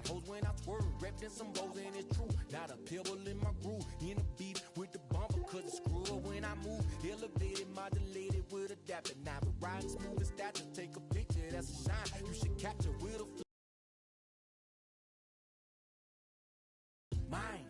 got hoes when I swerve, wrapped in some bows and it's true. Not a pebble in my groove, in the beat with the bumper, cause it's screw up when I move. Elevated, modulated with adapter. Now but riding smooth as that, just take a picture, that's a shine. You should capture with a mine.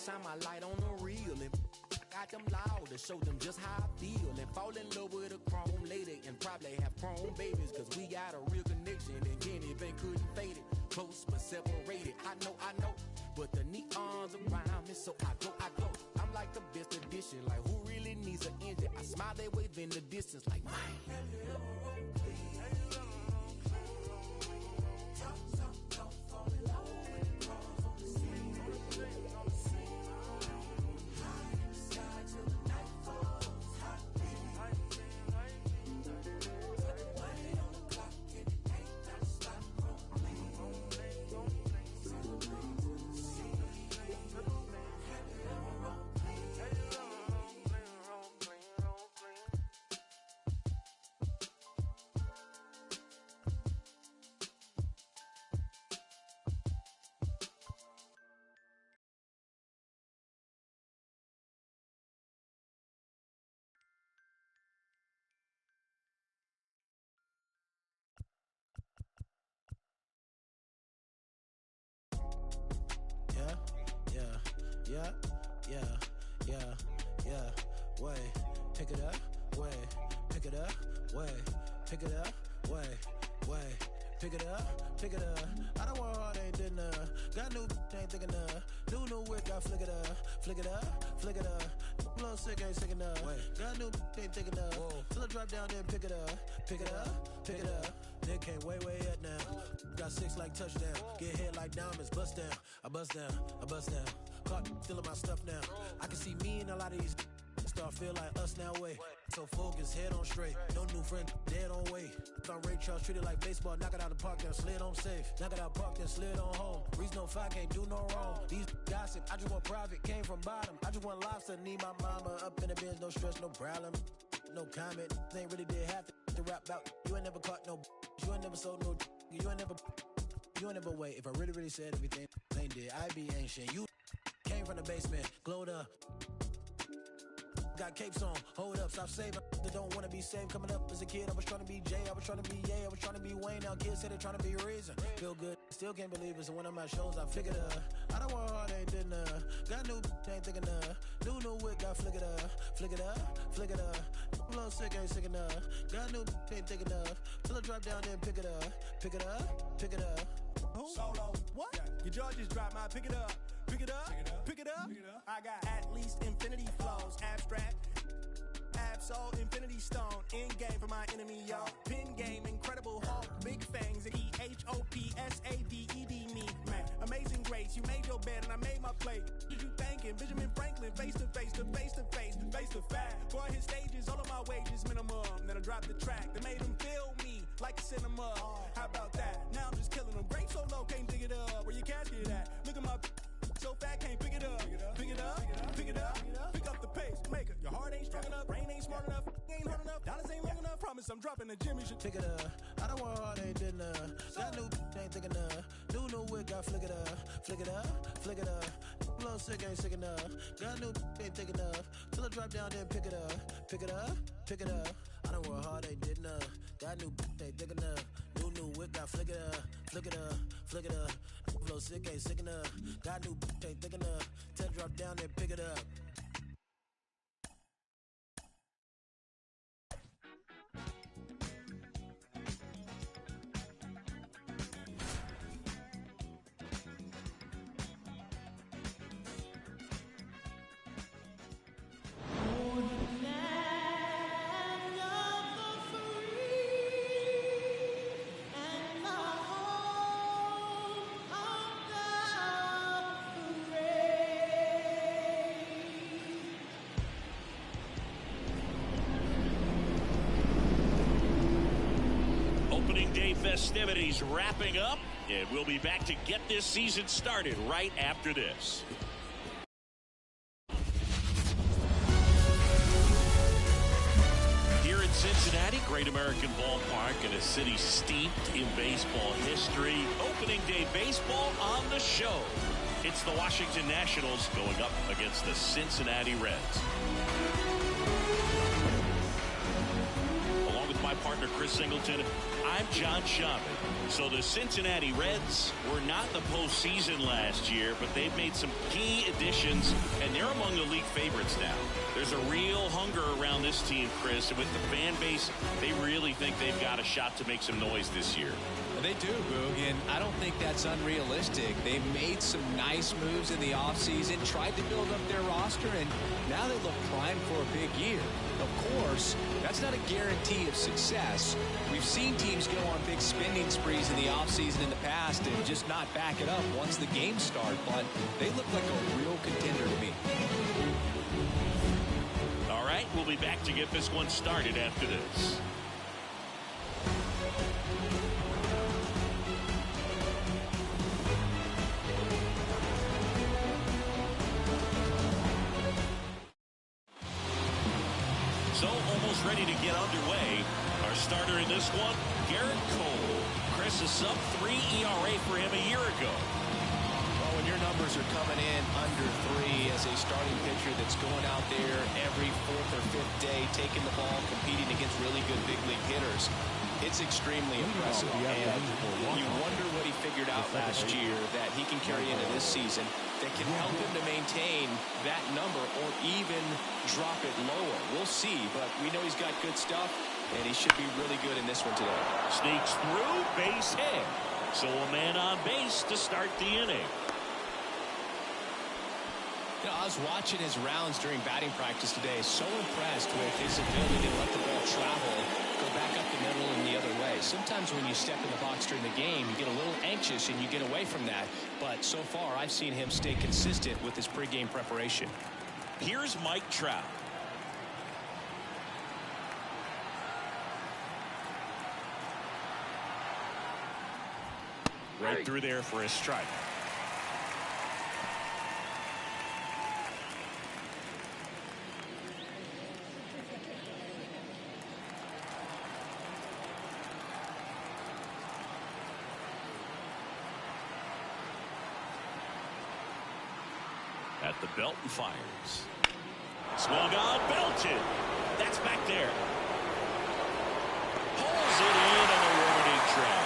Shine my light on the real and I got them loud to show them just how I feel and fall in love with a chrome lady and probably have chrome babies cause we got a real connection and Jenny Van couldn't fade it. Close but separated, I know, but the neons around me so I go. I'm like the best edition, like who really needs an engine? I smile, they wave in the distance like mine. Yeah, way, pick it up, way, pick it up, way, pick it up, way, pick it up, I don't want hard, ain't did enough, got new, ain't thinking enough, new whip, got flick it up, little sick, ain't sick enough, got new, ain't thinking enough, till I drop down, then pick it up, Nick came way up now, got 6 like touchdown, get hit like diamonds, bust down, I bust down, caught stealing my stuff now, I can see me in a lot of these, start feel like us now, way, so focused, head on straight, no new friend, dead on way, on Ray Charles, treat it like baseball, knock it out the park, then slid on safe, knock it out park, then slid on home, reason no fight, can't do no wrong, these gossip, I just want private, came from bottom, I just want lobster, need my mama up in the bins, no stress, no problem, no comment, they ain't really did half to rap about, you ain't never caught no, you ain't never sold no, you ain't never wait, if I really said everything, ain't did, I be ancient, you came from the basement, glowed up, got capes on, hold up, stop saving, that don't wanna be saved, coming up as a kid, I was trying to be Jay, I was trying to be Ye, I was trying to be Wayne, now kids say they're trying to be Reason, feel good, still can't believe it's one of my shows, I figured I don't want hard, ain't did enough, got new, ain't thinking enough, new whip, got flick it up, little sick, ain't sick enough, got new, ain't thinking enough, till I drop down, then pick it up, Solo, what? Yeah. Your jaw just dropped my pick it up. I got at least infinity flows, abstract, absol, infinity stone, end game for my enemy, y'all. Pin game, incredible Hulk, big fangs, HOPSADED me, man. Amazing grace, you made your bed and I made my plate. Did you thinking? Benjamin Franklin, face to face, face to fact. Boy, his stages, all of my wages minimum. Then I dropped the track that made him feel me like a cinema. How about that? Now I'm just killing them. Great so low, can't dig it up. Where your casket at? Look at my so fat, can't pick it up. Pick up the pace, maker. Your heart ain't strong enough, brain ain't smart enough, ain't hard enough, dollars ain't long enough. Promise I'm dropping the gym, you should pick it up. I don't want hard, ain't did enough, got new, ain't thinking enough, new whip, got flick it up, little sick, ain't sick enough, got new, ain't thinking enough, till I drop down, then pick it up. I don't work hard, ain't did enough, got new, ain't thick enough, new whip, got flick it up, flow sick, ain't sick enough, got new, ain't thick enough, till drop down, then pick it up. festivities wrapping up, and we'll be back to get this season started right after this. Here in Cincinnati, Great American Ballpark, in a city steeped in baseball history. Opening day baseball on the show. It's the Washington Nationals going up against the Cincinnati Reds. Along with my partner Chris Singleton, I'm John Chavez. So the Cincinnati Reds were not in the postseason last year, but they've made some key additions, and they're among the league favorites now. There's a real hunger around this team, Chris, and with the fan base, they really think they've got a shot to make some noise this year. They do, Boog, and I don't think that's unrealistic. They've made some nice moves in the offseason, tried to build up their roster, and now they look primed for a big year. Of course, that's not a guarantee of success. We've seen teams go on big spending sprees in the offseason in the past and just not back it up once the games start, but they look like a real contender to me. All right, we'll be back to get this one started after this. So almost ready to get underway. Our starter in this one, Gerrit Cole. Chris, a sub-3 ERA for him a year ago. Well, when your numbers are coming in under 3 as a starting pitcher that's going out there every 4th or 5th day, taking the ball, competing against really good big league hitters, it's extremely impressive. And you wonder what he figured out last year that he can carry into this season that can help him to maintain that number or even drop it lower. We'll see, but we know he's got good stuff, and he should be really good in this one today. Sneaks through, base hit. So a man on base to start the inning. You know, I was watching his rounds during batting practice today. So impressed with his ability to let the ball travel, go back up the middle and the other way. Sometimes when you step in the box during the game, you get a little anxious and you get away from that. But so far, I've seen him stay consistent with his pregame preparation. Here's Mike Trout. Right through there for a strike. At the belt and fires. Swung on, belted. That's back there. Pulls it in on a warning track.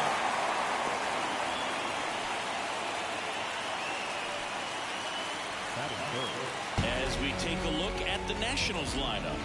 As we take a look at the Nationals lineup,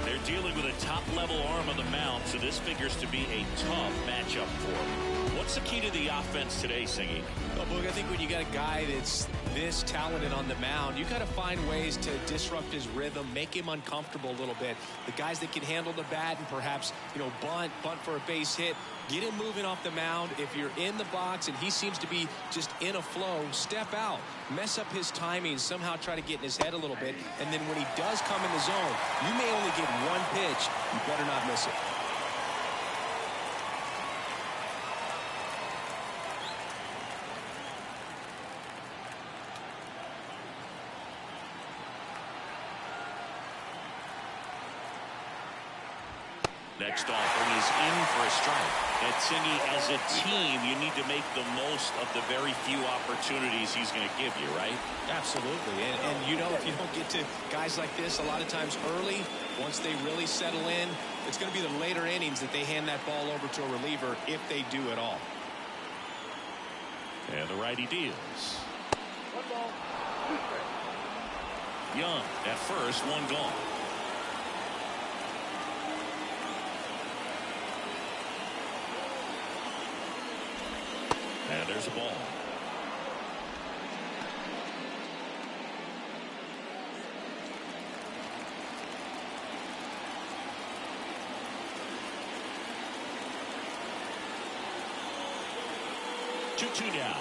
they're dealing with a top-level arm on the mound, so this figures to be a tough matchup for them. What's the key to the offense today, Singy? Well, Boog, I think when you got a guy that's this talented on the mound, you got to find ways to disrupt his rhythm, make him uncomfortable a little bit. The guys that can handle the bat and perhaps, bunt for a base hit, get him moving off the mound. If you're in the box and he seems to be just in a flow, step out, mess up his timing, somehow try to get in his head a little bit. And then when he does come in the zone, you may only get one pitch. You better not miss it. Next offering is in for a strike. And Singy, as a team, you need to make the most of the very few opportunities he's going to give you, right? Absolutely. And if you don't get to guys like this a lot of times early, once they really settle in, it's going to be the later innings that they hand that ball over to a reliever if they do at all. And the righty deals. One ball, two strikes. Young at first, one gone. And there's a ball. Two down.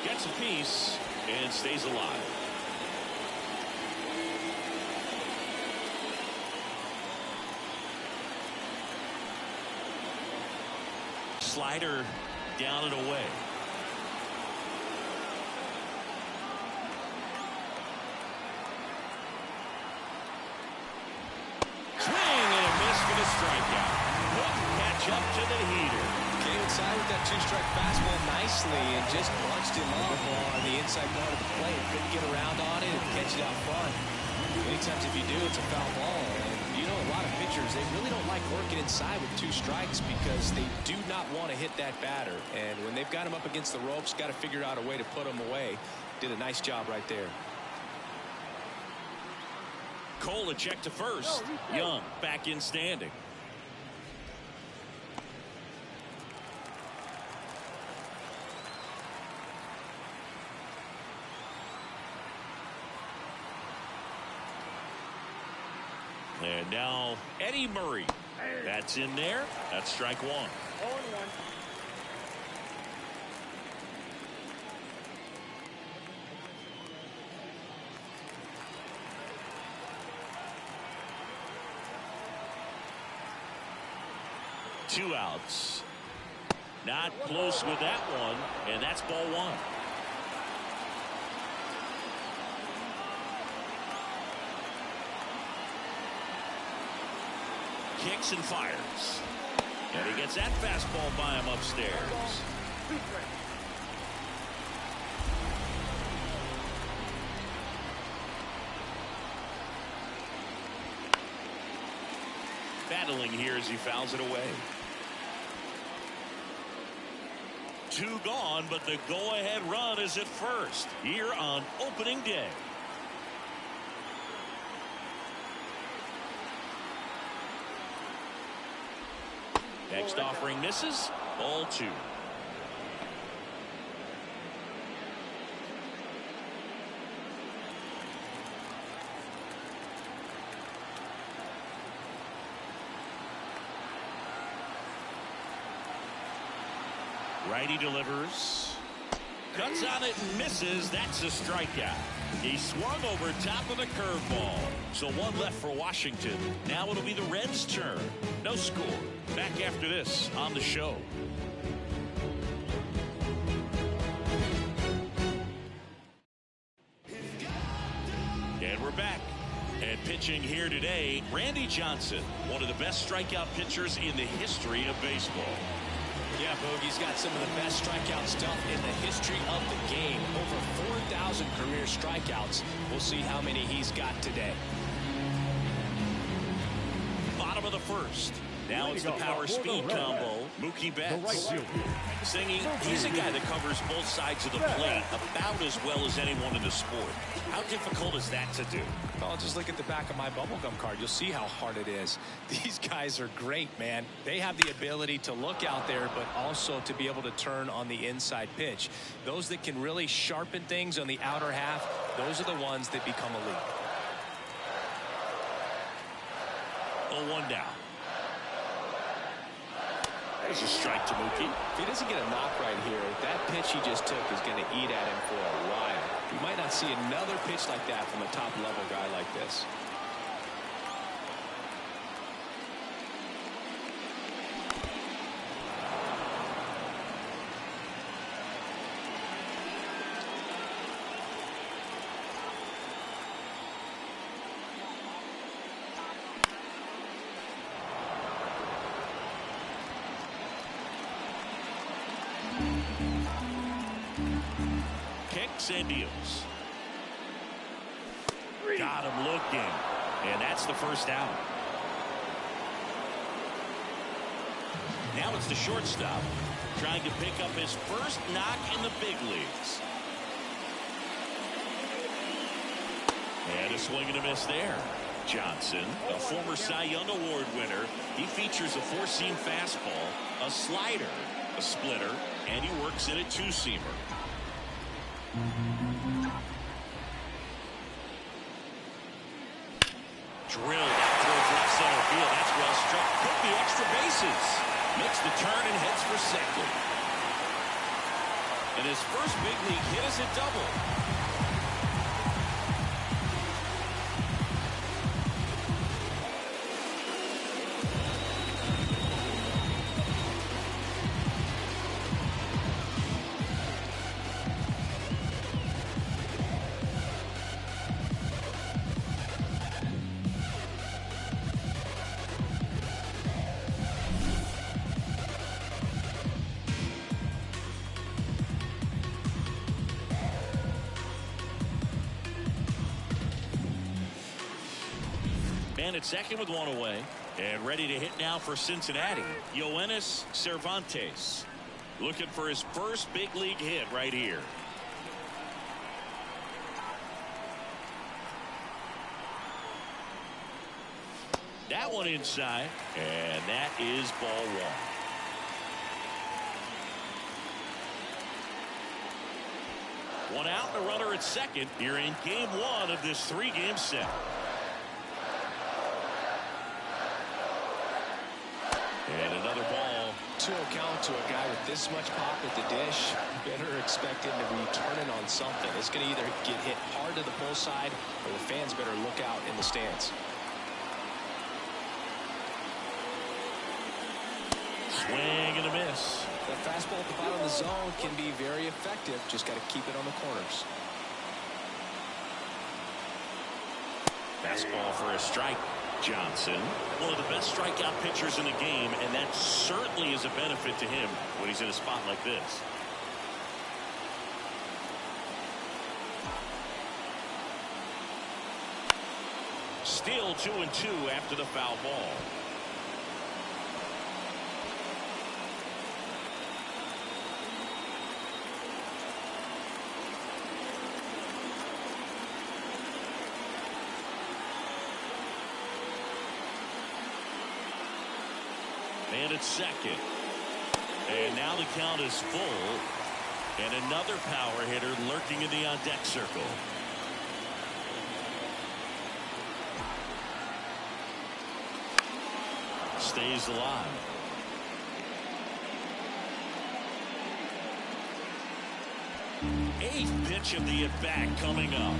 Gets a piece and stays alive. slider down and away. Swing and a miss for the strikeout. Couldn't catch up to the heater. Came inside with that two-strike fastball nicely and just punched him up on the inside part of the plate. Couldn't get around on it and catch it out front. Many times if you do, it's a foul ball. And you know, a lot of pitchers, they really don't like working inside with two strikes because they do not want to hit that batter. And when they've got him up against the ropes, got to figure out a way to put him away. Did a nice job right there. Cole a check to first. Young back in standing. And now Eddie Murray. That's in there. That's strike one. 0-1. Two outs. Not close with that one, and that's ball one. Kicks and fires. And he gets that fastball by him upstairs. Battling here as he fouls it away. Two gone, but the go-ahead run is at first here on opening day. Next offering misses. Ball two. Righty delivers. Cuts on it and misses. That's a strikeout. He swung over top of the curveball. So one left for Washington. Now it'll be the Reds' turn. No score. Back after this on the show. And we're back. And pitching here today, Randy Johnson, one of the best strikeout pitchers in the history of baseball. Yeah, Bogey's got some of the best strikeout stuff in the history of the game. Over 4,000 career strikeouts. We'll see how many he's got today. Bottom of the first. Now it's the power-speed combo. Mookie Betts. Singing, he's a guy that covers both sides of the plate about as well as anyone in the sport. How difficult is that to do? Well, just look at the back of my bubblegum card. You'll see how hard it is. These guys are great, man. They have the ability to look out there, but also to be able to turn on the inside pitch. Those that can really sharpen things on the outer half, those are the ones that become elite. 0-1 down. There's a strike to Mookie. If he doesn't get a knock right here, that pitch he just took is going to eat at him for a while. You might not see another pitch like that from a top-level guy like this. Kicks and deals. Got him looking. And that's the first out. Now it's the shortstop trying to pick up his first knock in the big leagues. And a swing and a miss there. Johnson, a former Cy Young Award winner, he features a four-seam fastball, a slider, a splitter, and he works in a two-seamer. Drilled out towards left center field. That's well struck. Could be extra bases. Makes the turn and heads for second. And his first big league hit is a double. man at second with one away. And ready to hit now for Cincinnati, Yoenis Cespedes. Looking for his first big league hit right here. That one inside, and that is ball one. One out and a runner at second here in game one of this 3-game set. And another ball. 2-0 count to a guy with this much pop at the dish. Better expect him to be turning on something. It's going to either get hit hard to the pull side or the fans better look out in the stands. Swing and a miss. The fastball at the bottom of the zone can be very effective. Just got to keep it on the corners. Fastball for a strike. Johnson, one of the best strikeout pitchers in the game, and that certainly is a benefit to him when he's in a spot like this. Still 2-2 after the foul ball. And it's second. And now the count is full. And another power hitter lurking in the on-deck circle. Stays alive. Eighth pitch of the at-bat coming up.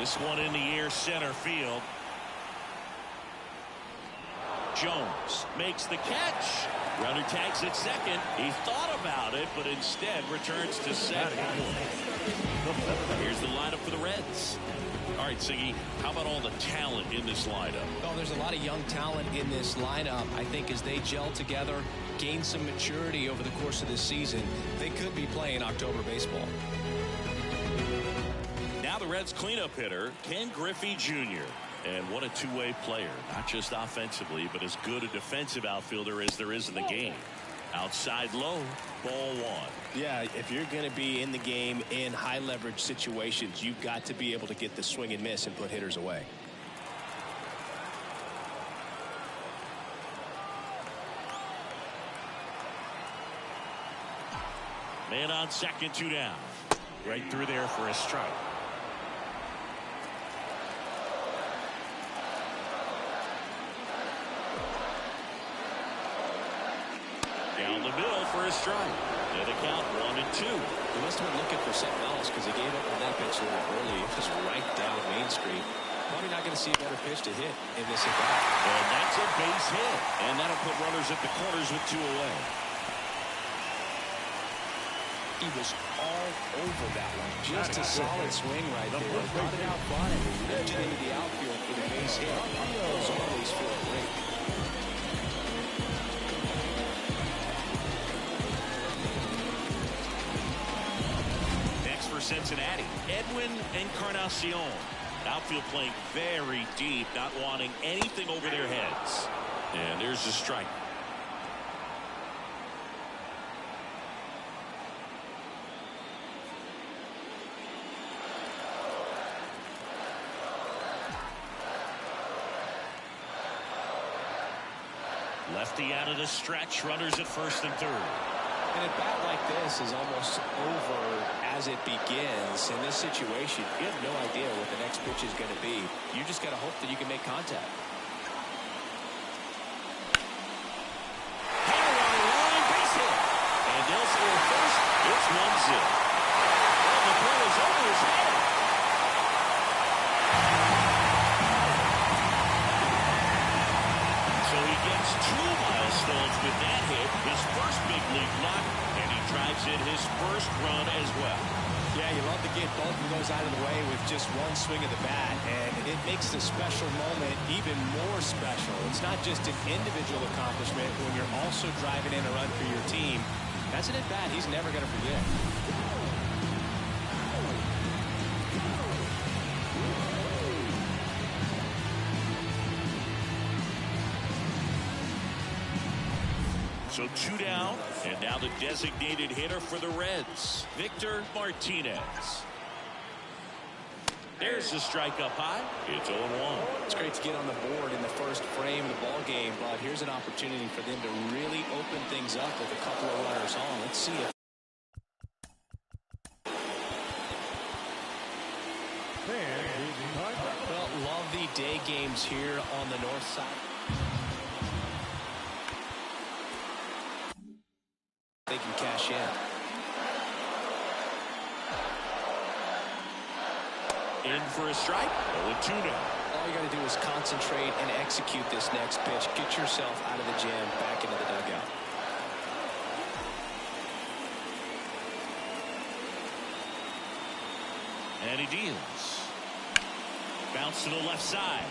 This one in the air, center field. Jones makes the catch. Runner tags at second. He thought about it, but instead returns to second. Here's the lineup for the Reds. All right, Siggy, how about all the talent in this lineup? Well, there's a lot of young talent in this lineup. I think as they gel together, gain some maturity over the course of this season, they could be playing October baseball. Now the Reds cleanup hitter, Ken Griffey Jr. And what a two-way player, not just offensively, but as good a defensive outfielder as there is in the game. Outside low, ball one. Yeah, if you're going to be in the game in high leverage situations, you've got to be able to get the swing and miss and put hitters away. Man on second, 2 down. Right through there for a strike. Down the middle for a strike. And the count 1-2. He must have been looking for something else because he gave up on that pitch a little early. It was right down Main Street. Probably not going to see a better pitch to hit in this at-bat. And that's a base hit. And that'll put runners at the corners with 2 away. He was all over that one. Just a solid swing right there. Got it out fine. Edged into the outfield for the base hit. Those always feel great. Next for Cincinnati, Edwin Encarnacion. Outfield playing very deep, not wanting anything over their heads. And there's the strike. Lefty out of the stretch, runners at first and third. And a bat like this is almost over as it begins. In this situation, you have no idea what the next pitch is going to be. You just got to hope that you can make contact. Line, base hit. And they'll score first. It's 1-0. And the throw is over his head. So he gets 2 milestones with that hit, his first big league knock, and he drives in his first run as well. Yeah, you love to get both of those out of the way with just one swing of the bat, and it makes the special moment even more special. It's not just an individual accomplishment when you're also driving in a run for your team. That's an at-bat he's never going to forget. So 2 down, and now the designated hitter for the Reds, Victor Martinez. There's the strike up high. It's 0-1. It's great to get on the board in the first frame of the ball game, but here's an opportunity for them to really open things up with a couple of runners on. Let's see it. Well, love the day games here on the north side. They can cash in. In for a strike. 0-2 now. All you got to do is concentrate and execute this next pitch. Get yourself out of the jam, back into the dugout. And he deals. Bounce to the left side.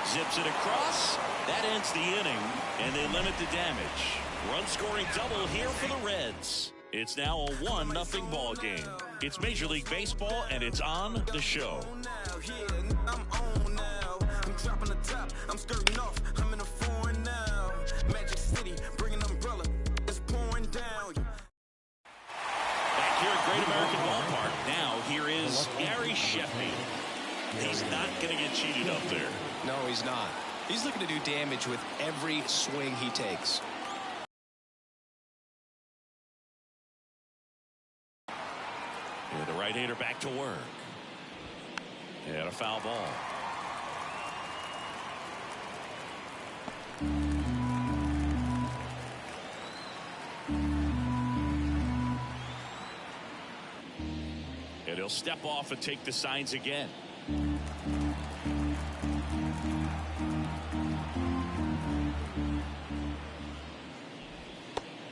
Zips it across. That ends the inning, and they limit the damage. Run-scoring double here for the Reds. It's now a 1-0 ball game. It's Major League Baseball, and it's on the show. I'm on now. I'm dropping the top. I'm skirting off. I'm in a foreign now. Magic City, bringing umbrella. It's pouring down. Back here at Great American Ballpark. Now here is Gary Sheffield. He's not going to get cheated up there. No, he's not. He's looking to do damage with every swing he takes. And the right-hander back to work. And a foul ball. And he'll He'll step off and take the signs again.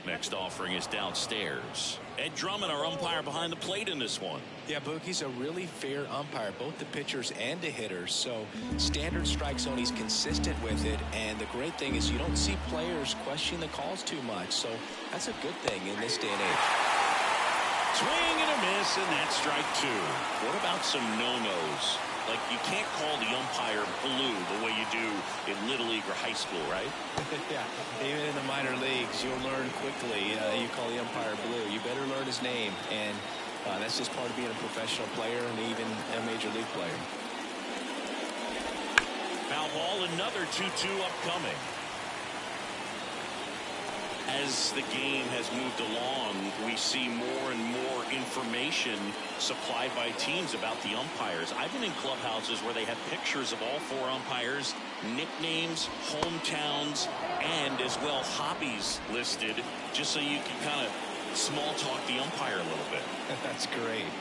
Next offering is downstairs. Ed Drummond, our umpire behind the plate in this one. Yeah, Boog, he's a really fair umpire, both the pitchers and the hitters. So standard strike zone, he's consistent with it. And the great thing is you don't see players question the calls too much. So that's a good thing in this day and age. Swing and a miss, and that's strike two. What about some no-nos? Like, you can't call the umpire blue the way you do in Little League or high school, right? Yeah, even in the minor leagues, you'll learn quickly. You call the umpire blue. You better learn his name, and that's just part of being a professional player and even a major league player. Foul ball, another 2-2 upcoming. As the game has moved along, we see more and more information supplied by teams about the umpires. I've been in clubhouses where they have pictures of all four umpires, nicknames, hometowns, and as well hobbies listed, just so you can kind of small talk the umpire a little bit. That's great.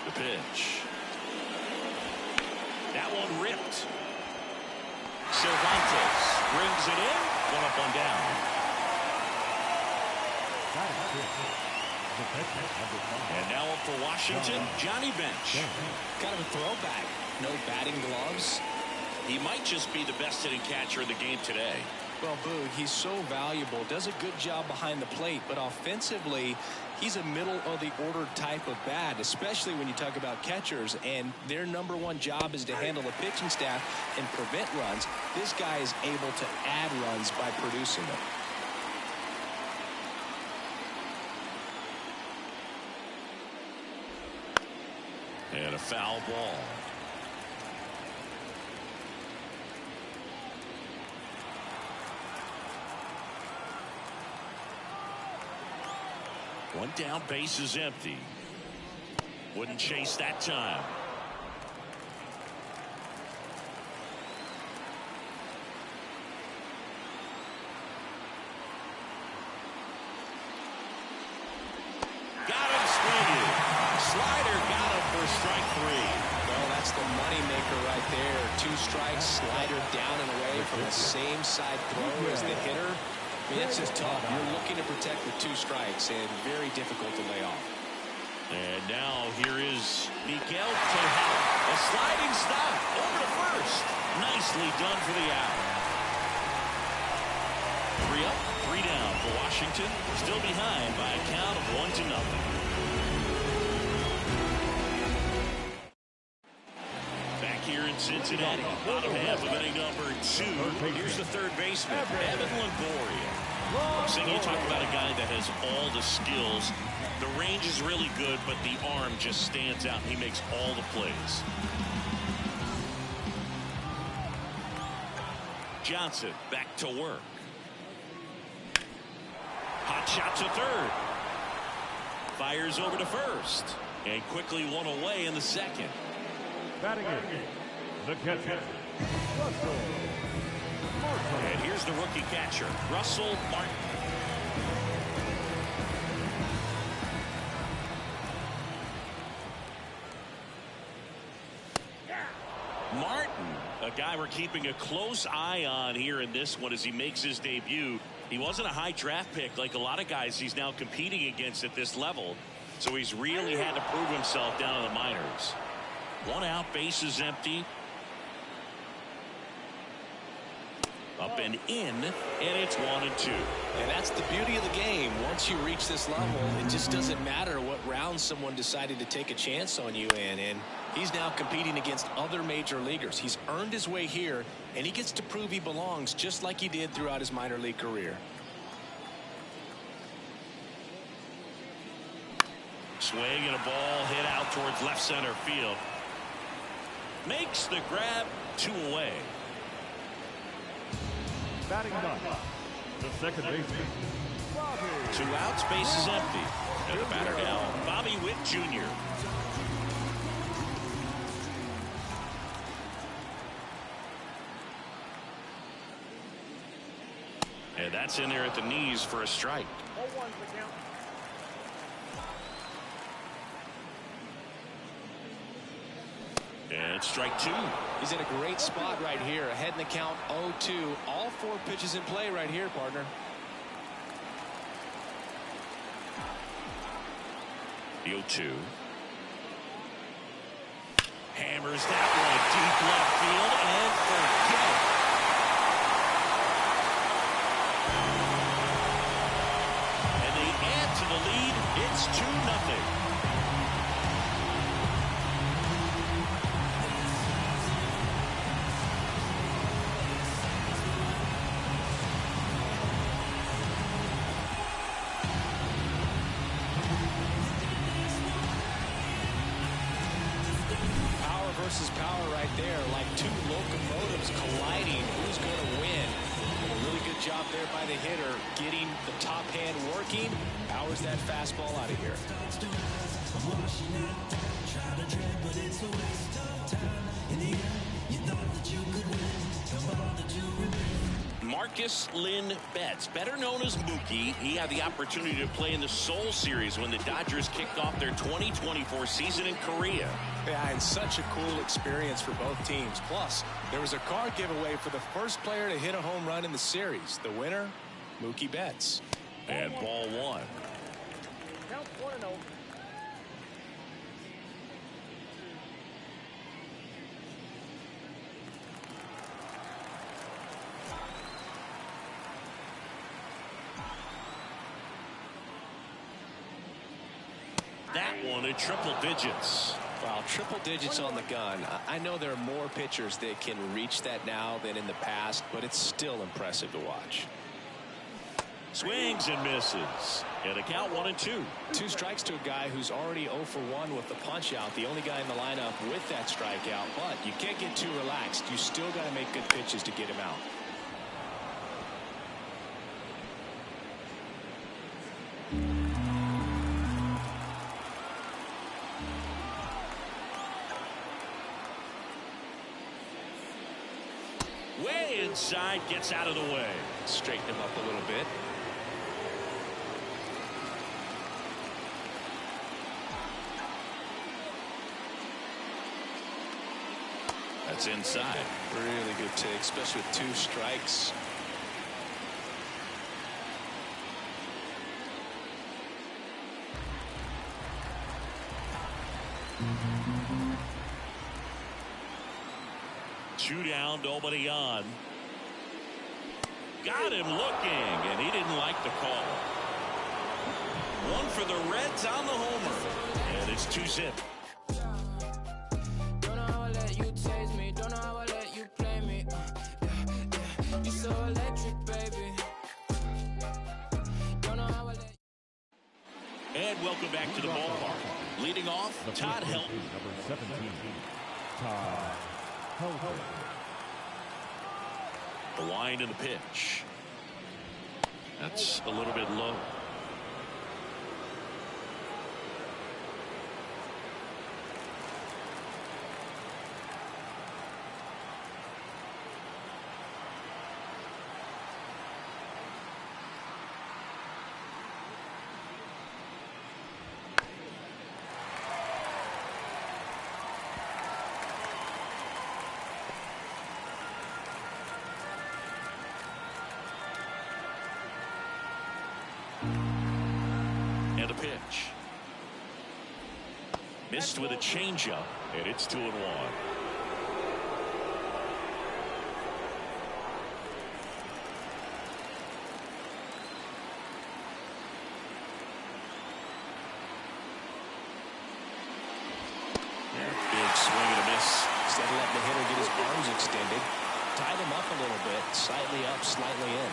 The pitch. That one ripped. Cervantes brings it in. One up, one down. And now up for Washington, Johnny Bench. Kind of a throwback. No batting gloves. He might just be the best hitting catcher in the game today. Well, Boog, he's so valuable, does a good job behind the plate, but offensively, he's a middle-of-the-order type of bat, especially when you talk about catchers, and their number one job is to handle the pitching staff and prevent runs. This guy is able to add runs by producing them. And a foul ball. One down, base is empty. Wouldn't chase that time. Got him swinging. Slider got him for strike three. Well, that's the moneymaker right there. Two strikes, slider down and away from the same side throw as the hitter. I mean, that's just tough. You're looking to protect with two strikes and very difficult to lay off. And now here is Miguel Tejada. A sliding stop over to first. Nicely done for the out. 3 up, 3 down for Washington. Still behind by a count of 1-0. Back here in Cincinnati, bottom half of inning number 2. Here's the third baseman, Evan Longoria. So you talk about a guy that has all the skills. The range is really good, but the arm just stands out. He makes all the plays. Johnson back to work. Hot shot to third. Fires over to first. And quickly one away in the second. Batting in, the catcher, Russell Martin. And here's the rookie catcher, Russell Martin. Martin, a guy we're keeping a close eye on here in this one as he makes his debut. He wasn't a high draft pick like a lot of guys he's now competing against at this level. So he's really had to prove himself down in the minors. One out, base is empty. Up and in, and it's 1-2. And that's the beauty of the game. Once you reach this level, it just doesn't matter what round someone decided to take a chance on you in. And he's now competing against other major leaguers. He's earned his way here, and he gets to prove he belongs just like he did throughout his minor league career. Swing and a ball hit out towards left center field. Makes the grab, 2 away. Batting ninth, the second baseman, Bobby. 2 outs, base is empty. And the batter now, Bobby Witt Jr. And that's in there at the knees for a strike. That's strike 2. He's in a great spot right here. Ahead in the count 0-2. All 4 pitches in play right here, partner. The 0-2. Hammers that one deep left field and forget it. And they add to the lead. It's 2-0. Versus power right there, like 2 locomotives colliding. Who's going to win? A really good job there by the hitter, getting the top hand working. Powers that fastball out of here. Marcus Lynn Betts, better known as Mookie. He had the opportunity to play in the Seoul Series when the Dodgers kicked off their 2024 season in Korea. Yeah, and such a cool experience for both teams. Plus, there was a card giveaway for the first player to hit a home run in the series. The winner, Mookie Betts. And ball 1. Count 1-0. That one in triple digits. Wow, triple digits on the gun. I know there are more pitchers that can reach that now than in the past, but it's still impressive to watch. Swings and misses. And a count 1-2. 2 strikes to a guy who's already 0 for 1 with the punch out. The only guy in the lineup with that strikeout, but you can't get too relaxed. You still got to make good pitches to get him out. Way inside, gets out of the way. Straighten him up a little bit. That's inside. Really good take, especially with 2 strikes. Two down, nobody on. Got him looking, and he didn't like the call. 1 for the Reds on the homer, and it's 2-0. Don't know how I let you taste me. Don't know how I let you play me. You're so electric, baby. Don't know how I let you. And welcome back to the ballpark. Leading off, Todd Helton. Number 17, Todd Helton. The wind and the pitch. That's a little bit low. And a pitch. Missed with a changeup, and it's 2-1. Big swing and a miss. Instead of letting the hitter get his arms extended, tied him up a little bit, slightly up, slightly in.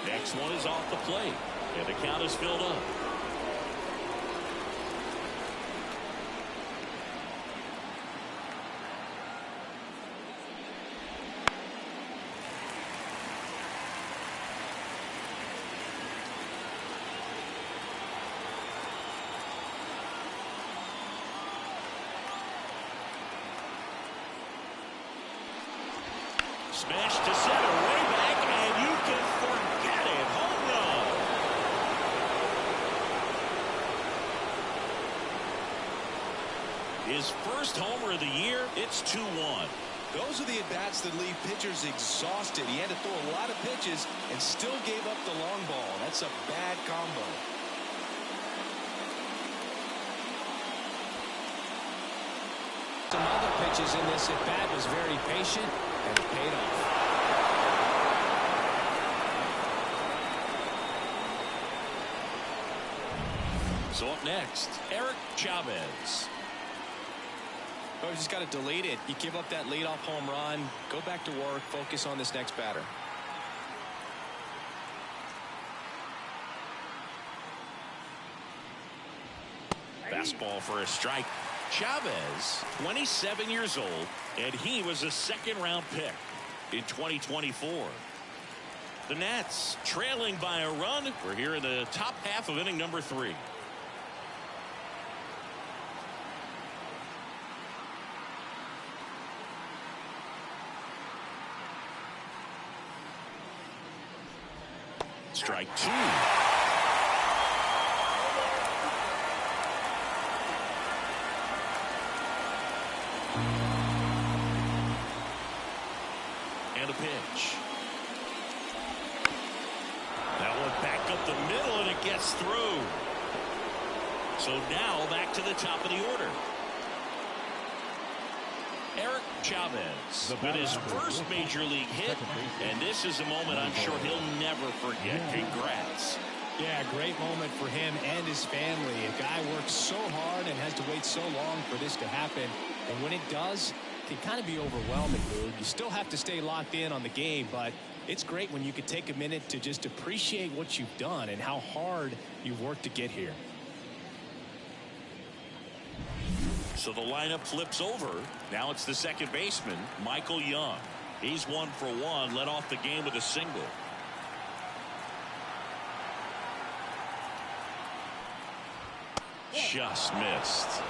Next one is off the plate, and the count is filled up. Smash to center, way back, and you can forget it. Home run. His first homer of the year. It's 2-1. Those are the at-bats that leave pitchers exhausted. He had to throw a lot of pitches and still gave up the long ball. That's a bad combo. Some other pitches in this at-bat was very patient and it paid off. So up next, Eric Chavez. Oh, you just got to delete it. You give up that leadoff home run, go back to work, focus on this next batter. Fastball for a strike. Chavez, 27 years old, and he was a second-round pick in 2024. The Nats trailing by a run. We're here in the top half of inning number 3. Strike 2. And a pitch. That one back up the middle, and it gets through. So now back to the top of the order. Eric Chavez with his first major league hit, and this is a moment I'm sure he'll never forget. Congrats. Yeah, great moment for him and his family. A guy works so hard and has to wait so long for this to happen, and when it does, it can kind of be overwhelming, dude. You still have to stay locked in on the game, but it's great when you can take a minute to just appreciate what you've done and how hard you've worked to get here. So the lineup flips over. Now it's the second baseman, Michael Young. He's 1 for 1, led off the game with a single. Just missed.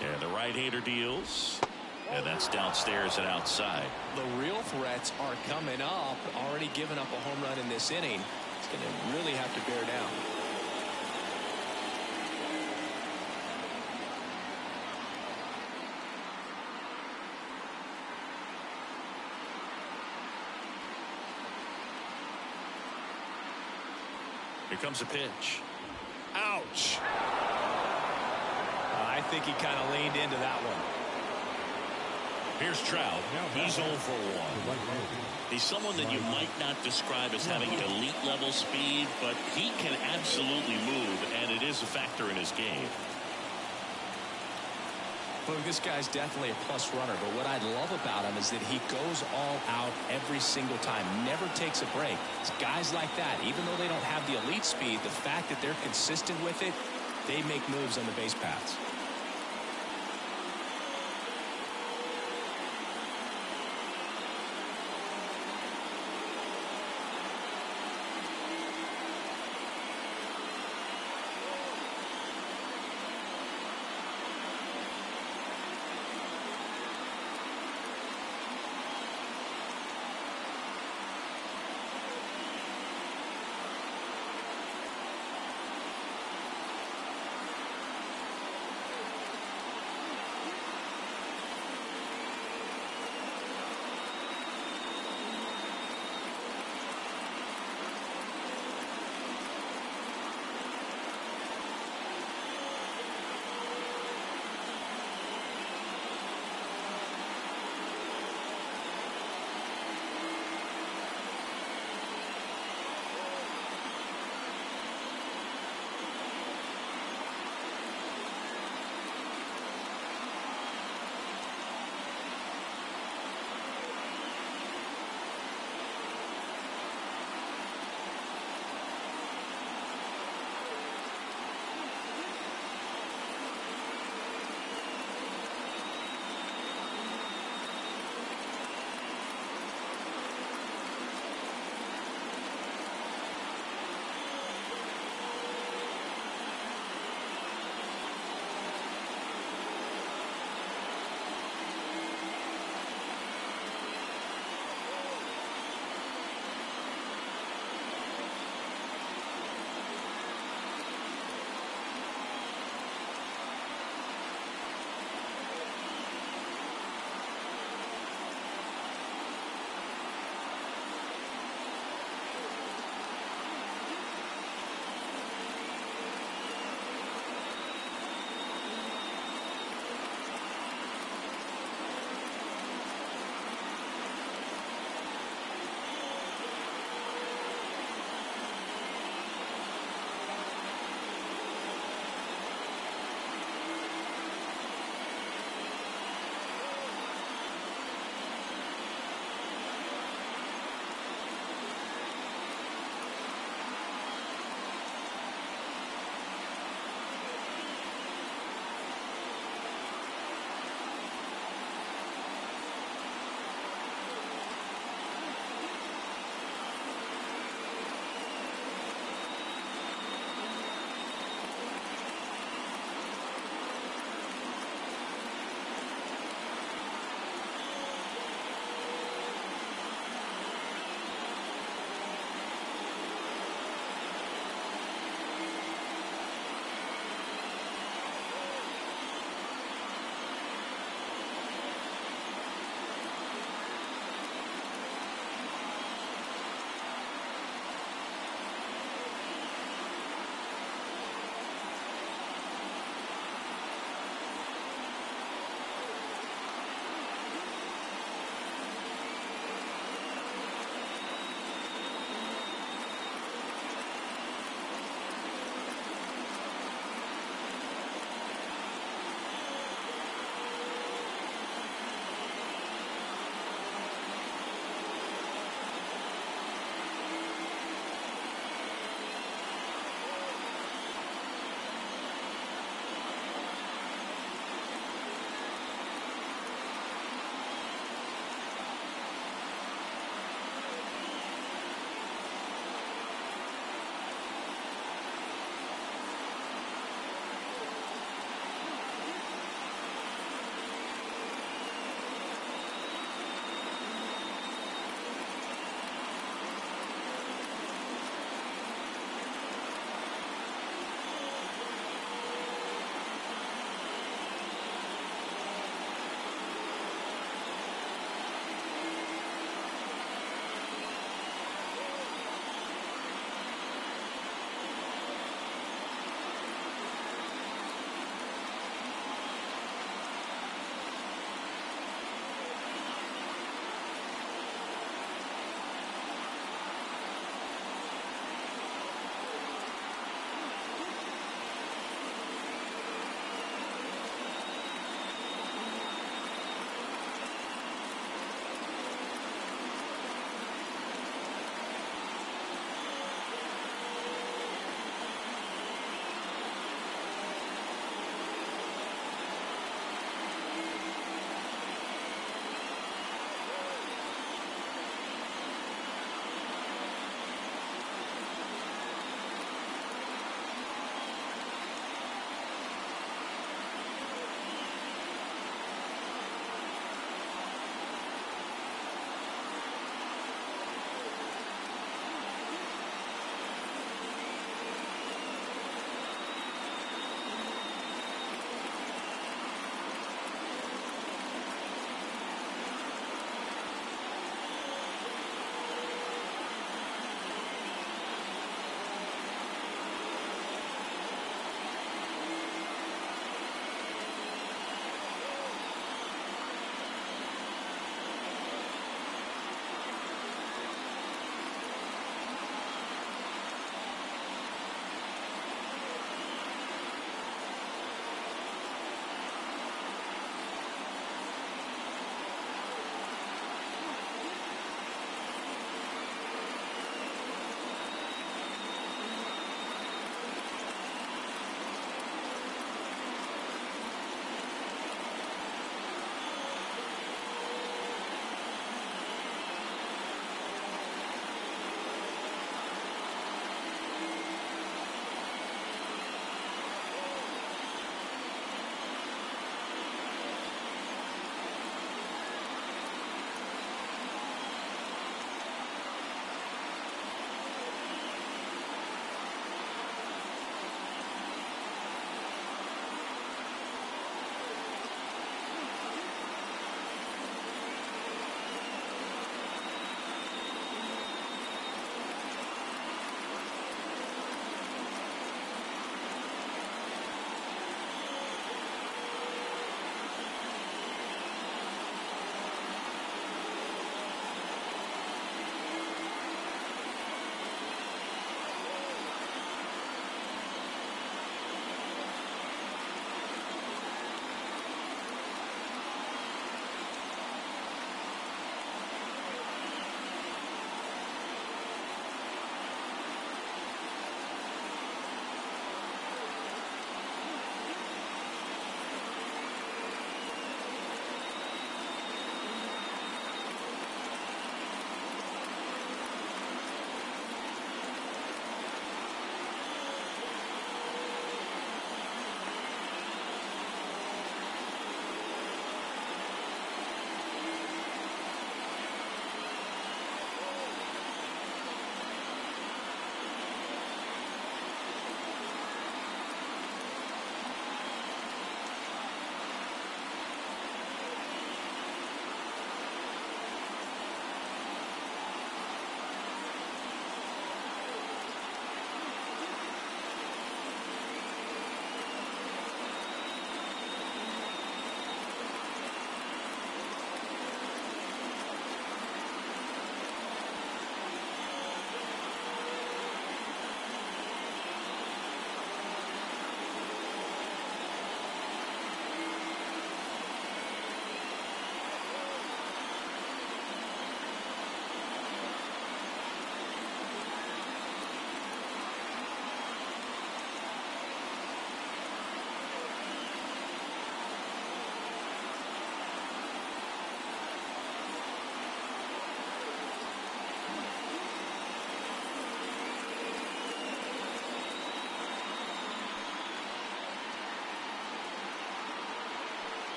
And the right-hander deals. And that's downstairs and outside. The real threats are coming up. Already given up a home run in this inning. It's going to really have to bear down. Here comes a pitch. Ouch. I think he kind of leaned into that one. Here's Trout. He's 0 for 1. He's someone that you might not describe as having elite level speed, but he can absolutely move, and it is a factor in his game. Look, this guy's definitely a plus runner, but what I love about him is that he goes all out every single time, never takes a break. It's guys like that, even though they don't have the elite speed, the fact that they're consistent with it, they make moves on the base paths.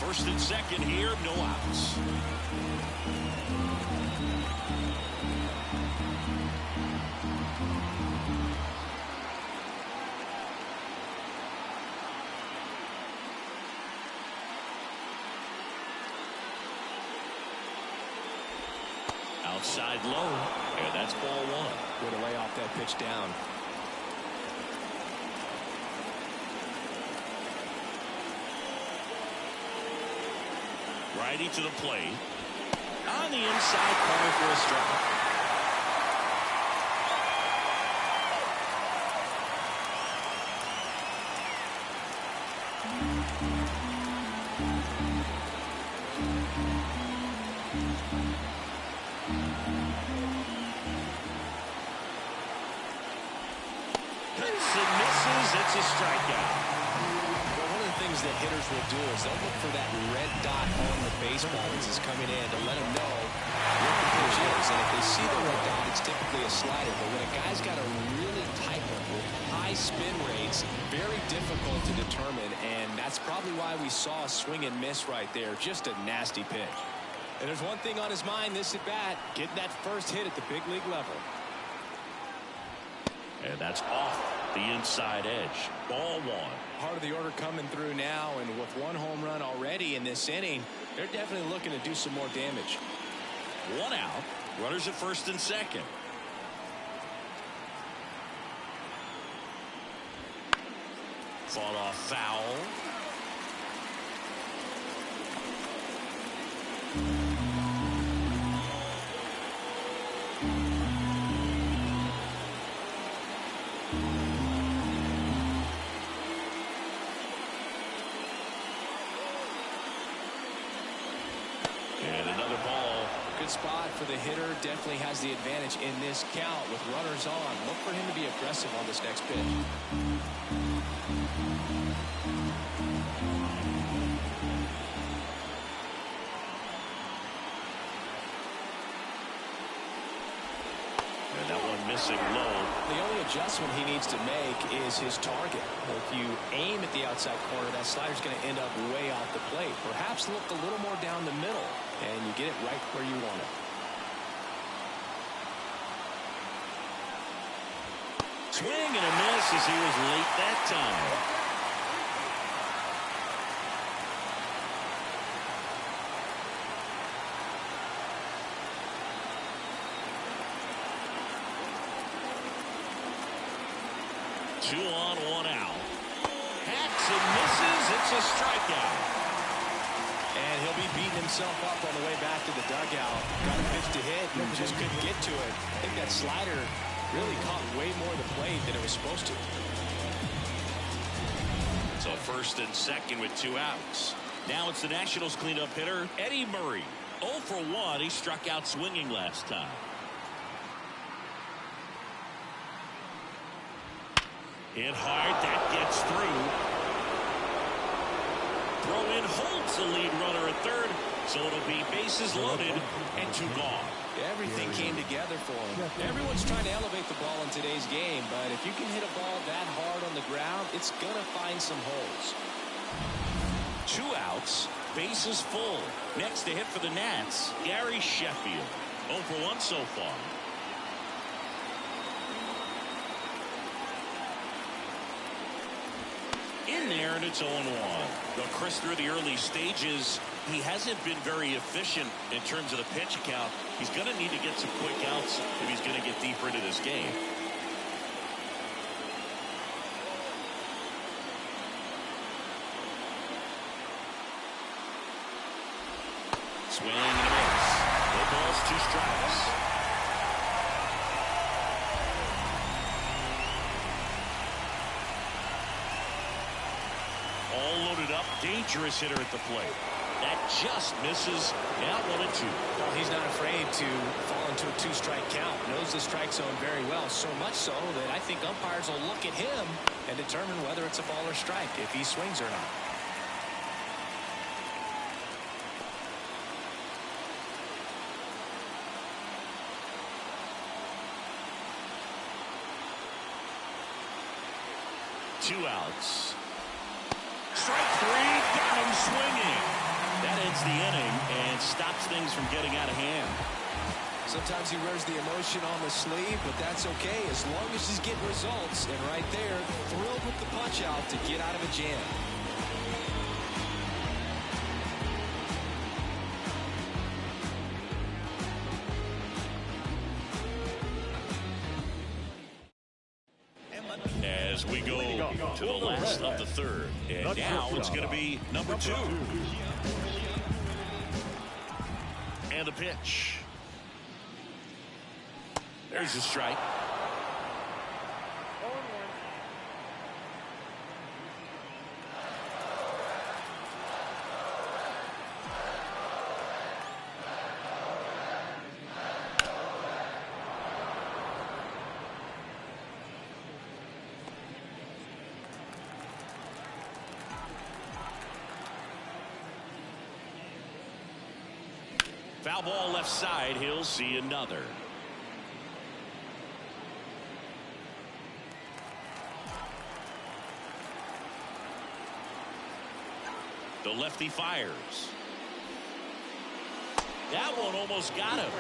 First and second here, no outs. Outside low, and that's ball one. Way to lay off that pitch down. Righty to the plate. On the inside corner for a strike. Hits and misses. It's a strikeout. Things that hitters will do is they'll look for that red dot on the baseball as it's coming in to let them know what the pitch is. And if they see the red dot, it's typically a slider. But when a guy's got a really tight one with high spin rates, very difficult to determine. And that's probably why we saw a swing and miss right there. Just a nasty pitch. And there's one thing on his mind this at bat, getting that first hit at the big league level. And that's off the inside edge. Ball one. Part of the order coming through now, and with one home run already in this inning, they're definitely looking to do some more damage. One out. Runners at first and second. Fought off foul. Spot for the hitter, definitely has the advantage in this count with runners on. Look for him to be aggressive on this next pitch. And that one missing low. The only adjustment he needs to make is his target. If you aim at the outside corner, that slider's going to end up way off the plate. Perhaps look a little more down the middle, and you get it right where you want it. Swing and a miss as he was late that time. Two on, one out. Hacks and misses. It's a strikeout. And he'll be beating himself up on the way back to the dugout. Got a pitch to hit and just couldn't get to it. I think that slider really caught way more of the plate than it was supposed to. So first and second with two outs. Now it's the Nationals cleanup hitter, Eddie Murray. 0 for 1. He struck out swinging last time. Hit hard. That gets through. Throw in Holtz, the lead runner at third. So it'll be bases loaded and two gone. Everything came together for him. Everyone's trying to elevate the ball in today's game, but if you can hit a ball that hard on the ground, it's going to find some holes. Two outs, bases full. Next to hit for the Nats, Gary Sheffield. 0 for 1 so far. In there, and it's 0-1. Well, Chris, through the early stages, he hasn't been very efficient in terms of the pitch count. He's going to need to get some quick outs if he's going to get deeper into this game. Swing and a miss. No balls, 2 strikes. All loaded up, dangerous hitter at the plate. That just misses. Now 1-2. Well, he's not afraid to fall into a 2-strike count. Knows the strike zone very well, so much so that I think umpires will look at him and determine whether it's a ball or strike, if he swings or not. Two outs. Strike 3, got him swinging. ends the inning and stops things from getting out of hand. Sometimes he wears the emotion on the sleeve, but that's okay as long as he's getting results. And right there, thrilled with the punch out to get out of a jam. As we go to the last of the third. And now it's going to be number 2. And the pitch. There's a strike. Foul ball left side. He'll see another. The lefty fires. That one almost got him.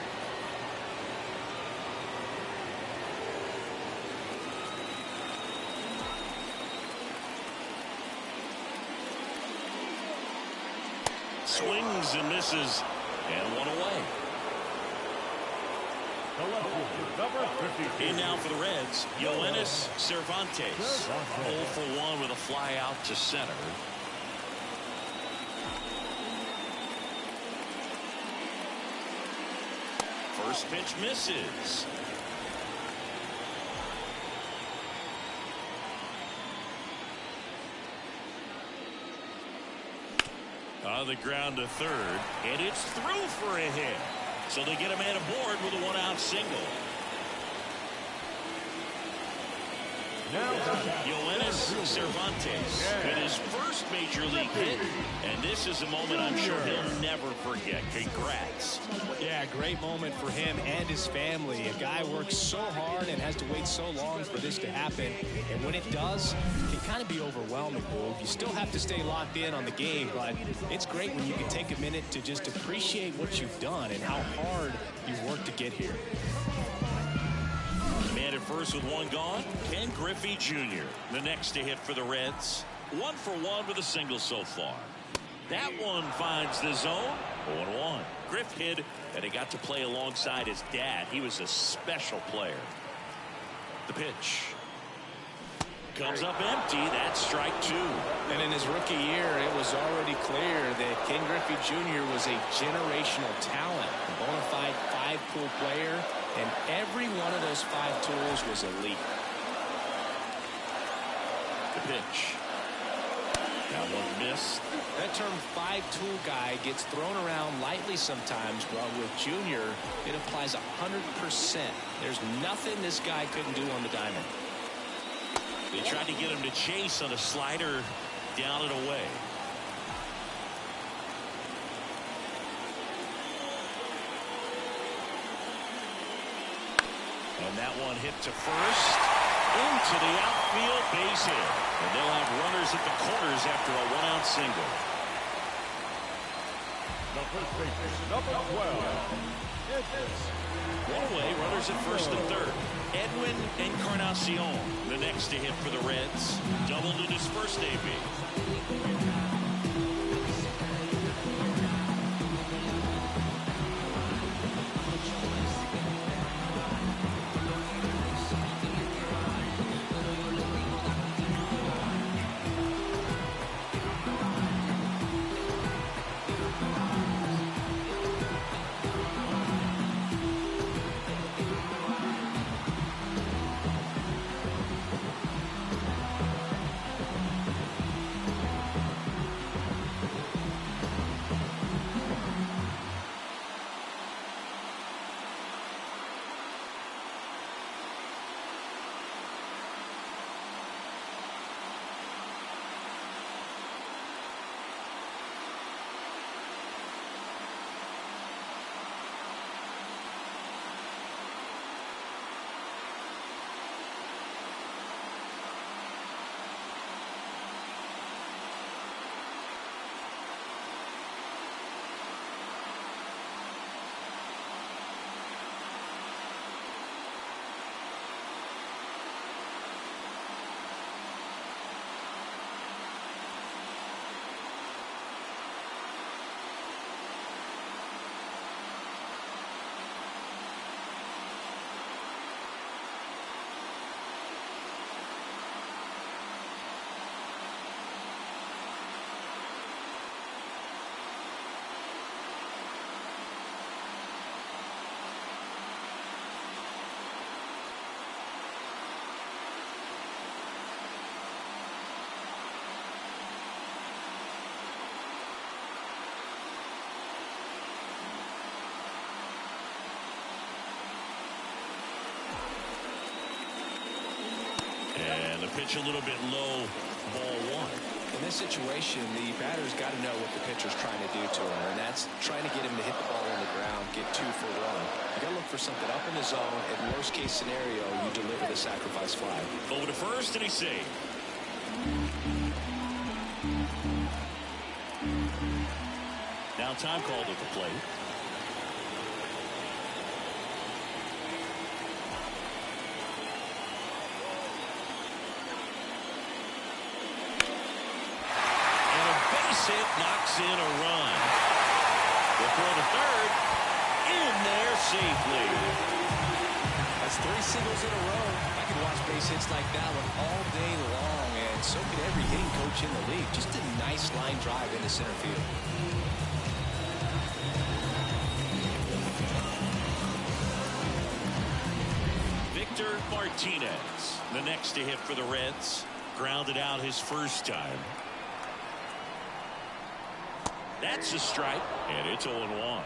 Swings and misses. And one away. In now for the Reds, Yoenis Cespedes. 0 for 1 with a fly out to center. First pitch misses. On the ground to third, and it's through for a hit. So they get a man aboard with a 1-out single. Yoenis Cespedes with his first major league hit, and this is a moment I'm sure he'll never forget. Congrats. Yeah, great moment for him and his family. A guy works so hard and has to wait so long for this to happen, and when it does, it can kind of be overwhelming. You still have to stay locked in on the game, but it's great when you can take a minute to just appreciate what you've done and how hard you've worked to get here. Man at first with one gone, Ken Griffey Jr. the next to hit for the Reds. 1 for 1 with a single so far. That one finds the zone. 0-1. Griff hit, and he got to play alongside his dad. He was a special player. The pitch comes up empty. That's strike 2. And in his rookie year, it was already clear that Ken Griffey Jr. was a generational talent, a bona fide 5-tool player, and every one of those 5 tools was elite. The pitch. That one missed. That term 5-tool guy gets thrown around lightly sometimes, while with Junior, it applies 100%. There's nothing this guy couldn't do on the diamond. They tried to get him to chase on a slider down and away. And that one hit to first. Into the outfield, base hit. And they'll have runners at the corners after a 1-out single. Number 12. One away, runners at first and third. Edwin Encarnacion, the next to hit for the Reds. Doubled in his first AB. pitch a little bit low, ball one. In this situation, the batter's got to know what the pitcher's trying to do to him, and that's trying to get him to hit the ball on the ground, get 2 for 1. You got to look for something up in the zone. In worst case scenario, you deliver the sacrifice fly. Over to first, and he's safe. Now time called at the plate. Hit knocks in a run. Before the third, in there safely. That's 3 singles in a row. I could watch base hits like that one all day long, and so could every hitting coach in the league. Just a nice line drive into center field. Victor Martinez, the next to hit for the Reds, grounded out his first time. That's a strike, and it's 0-1.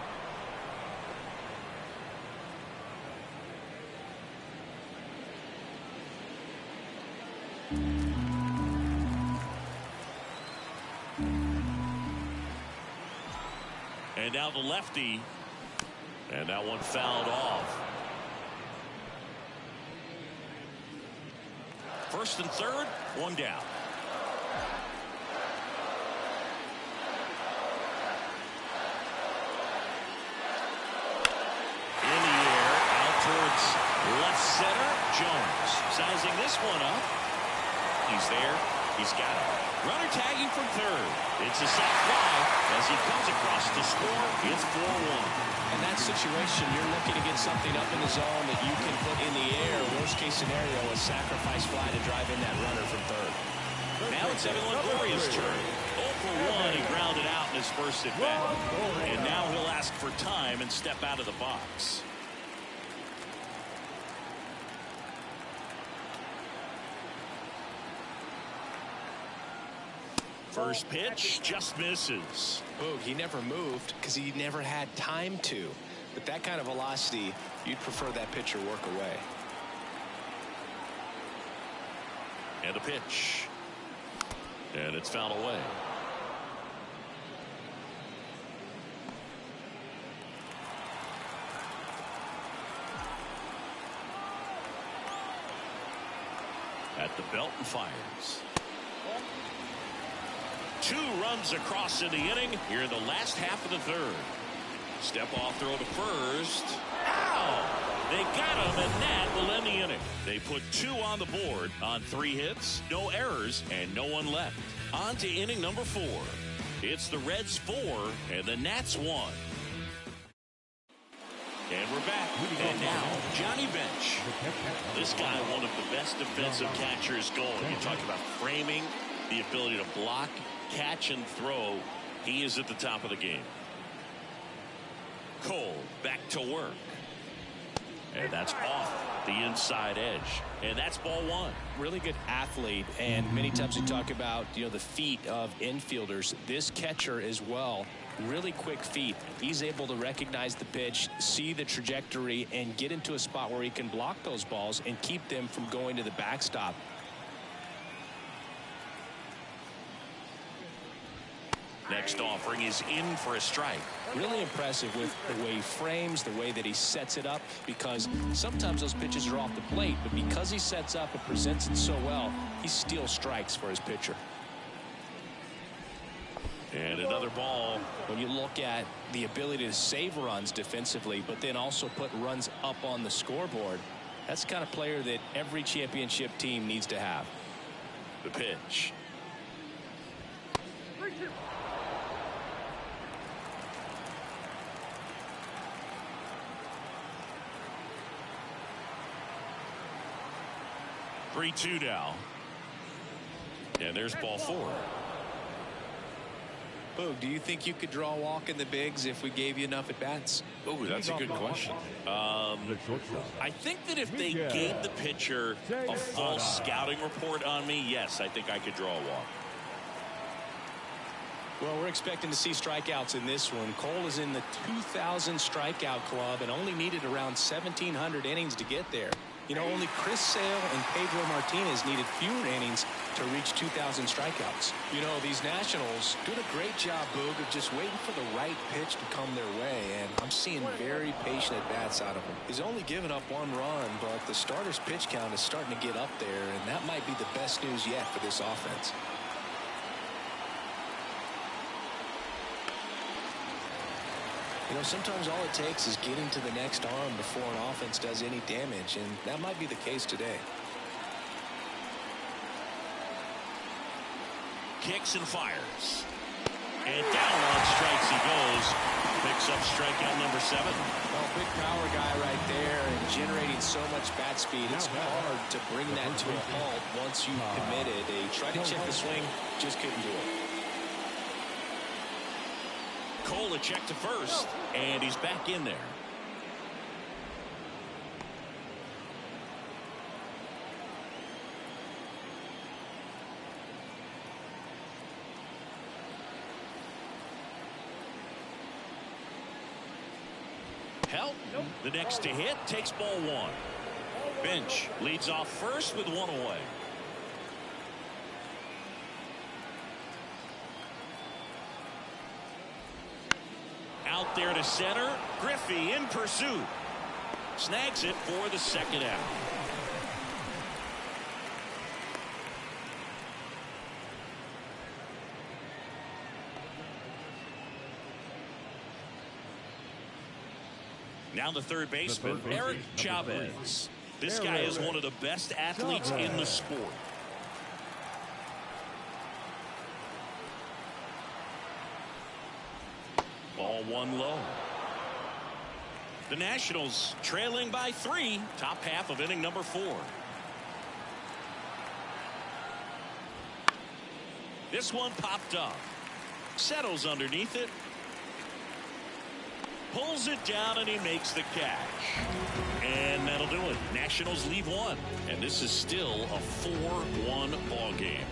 And now the lefty, and that one fouled off. First and third, 1 down. Towards left center, Jones sizing this one up. He's there. He's got it. Runner tagging from third. It's a sac fly as he comes across to score. It's 4-1. In that situation, you're looking to get something up in the zone that you can put in the air. Worst case scenario, a sacrifice fly to drive in that runner from third. Now it's Evan Longoria's turn. 0 for 1. He grounded out in his first at bat. And now he'll ask for time and step out of the box. First pitch just misses. Oh, he never moved because he never had time to. But that kind of velocity, you'd prefer that pitcher work away. And a pitch. And it's fouled away. At the belt and fires. 2 runs across in the inning here in the last half of the third. Step off throw to first. Ow! They got him, and that will end the inning. They put 2 on the board on 3 hits, no errors, and no one left. On to inning number 4. It's the Reds 4 and the Nats 1. And we're back. And now, Johnny Bench. This guy, one of the best defensive catchers going. You talk about framing, the ability to block, catch, and throw. He is at the top of the game. Cole back to work. And that's off the inside edge. And that's ball 1. Really good athlete, and many times we talk about, the feet of infielders. This catcher as well, really quick feet. He's able to recognize the pitch, see the trajectory, and get into a spot where he can block those balls and keep them from going to the backstop. Next offering is in for a strike. Really impressive with the way he frames, the way that he sets it up, because sometimes those pitches are off the plate, but because he sets up and presents it so well, he steals strikes for his pitcher. And another ball. When you look at the ability to save runs defensively, but then also put runs up on the scoreboard, that's the kind of player that every championship team needs to have. The pitch. 3-2 now. And there's ball 4. Boog, do you think you could draw a walk in the bigs if we gave you enough at bats? Oh, that's a good question. I think that if they gave the pitcher a full scouting report on me, yes, I think I could draw a walk. Well, we're expecting to see strikeouts in this one. Cole is in the 2,000 strikeout club and only needed around 1,700 innings to get there. You know, only Chris Sale and Pedro Martinez needed fewer innings to reach 2,000 strikeouts. You know, these Nationals doing a great job, Boog, of just waiting for the right pitch to come their way, and I'm seeing very patient at-bats out of him. He's only given up 1 run, but the starter's pitch count is starting to get up there, and that might be the best news yet for this offense. You know, sometimes all it takes is getting to the next arm before an offense does any damage, and that might be the case today. Kicks and fires. And down on strikes he goes. Picks up strikeout number 7. Well, big power guy right there and generating so much bat speed. It's hard to bring that to a halt once you've committed. They tried to check the swing, just couldn't do it. Cole a check to first, and he's back in there. Helton, the next to hit, takes ball 1. Bench leads off first with 1 away. Out there to center. Griffey in pursuit. Snags it for the 2nd out. Now the third baseman, Eric Chavez. This guy is one of the best athletes in the sport. Ball 1 low. The Nationals trailing by 3. Top half of inning number 4. This one popped up. Settles underneath it. Pulls it down and he makes the catch. And that'll do it. Nationals leave 1. And this is still a 4-1 ball game.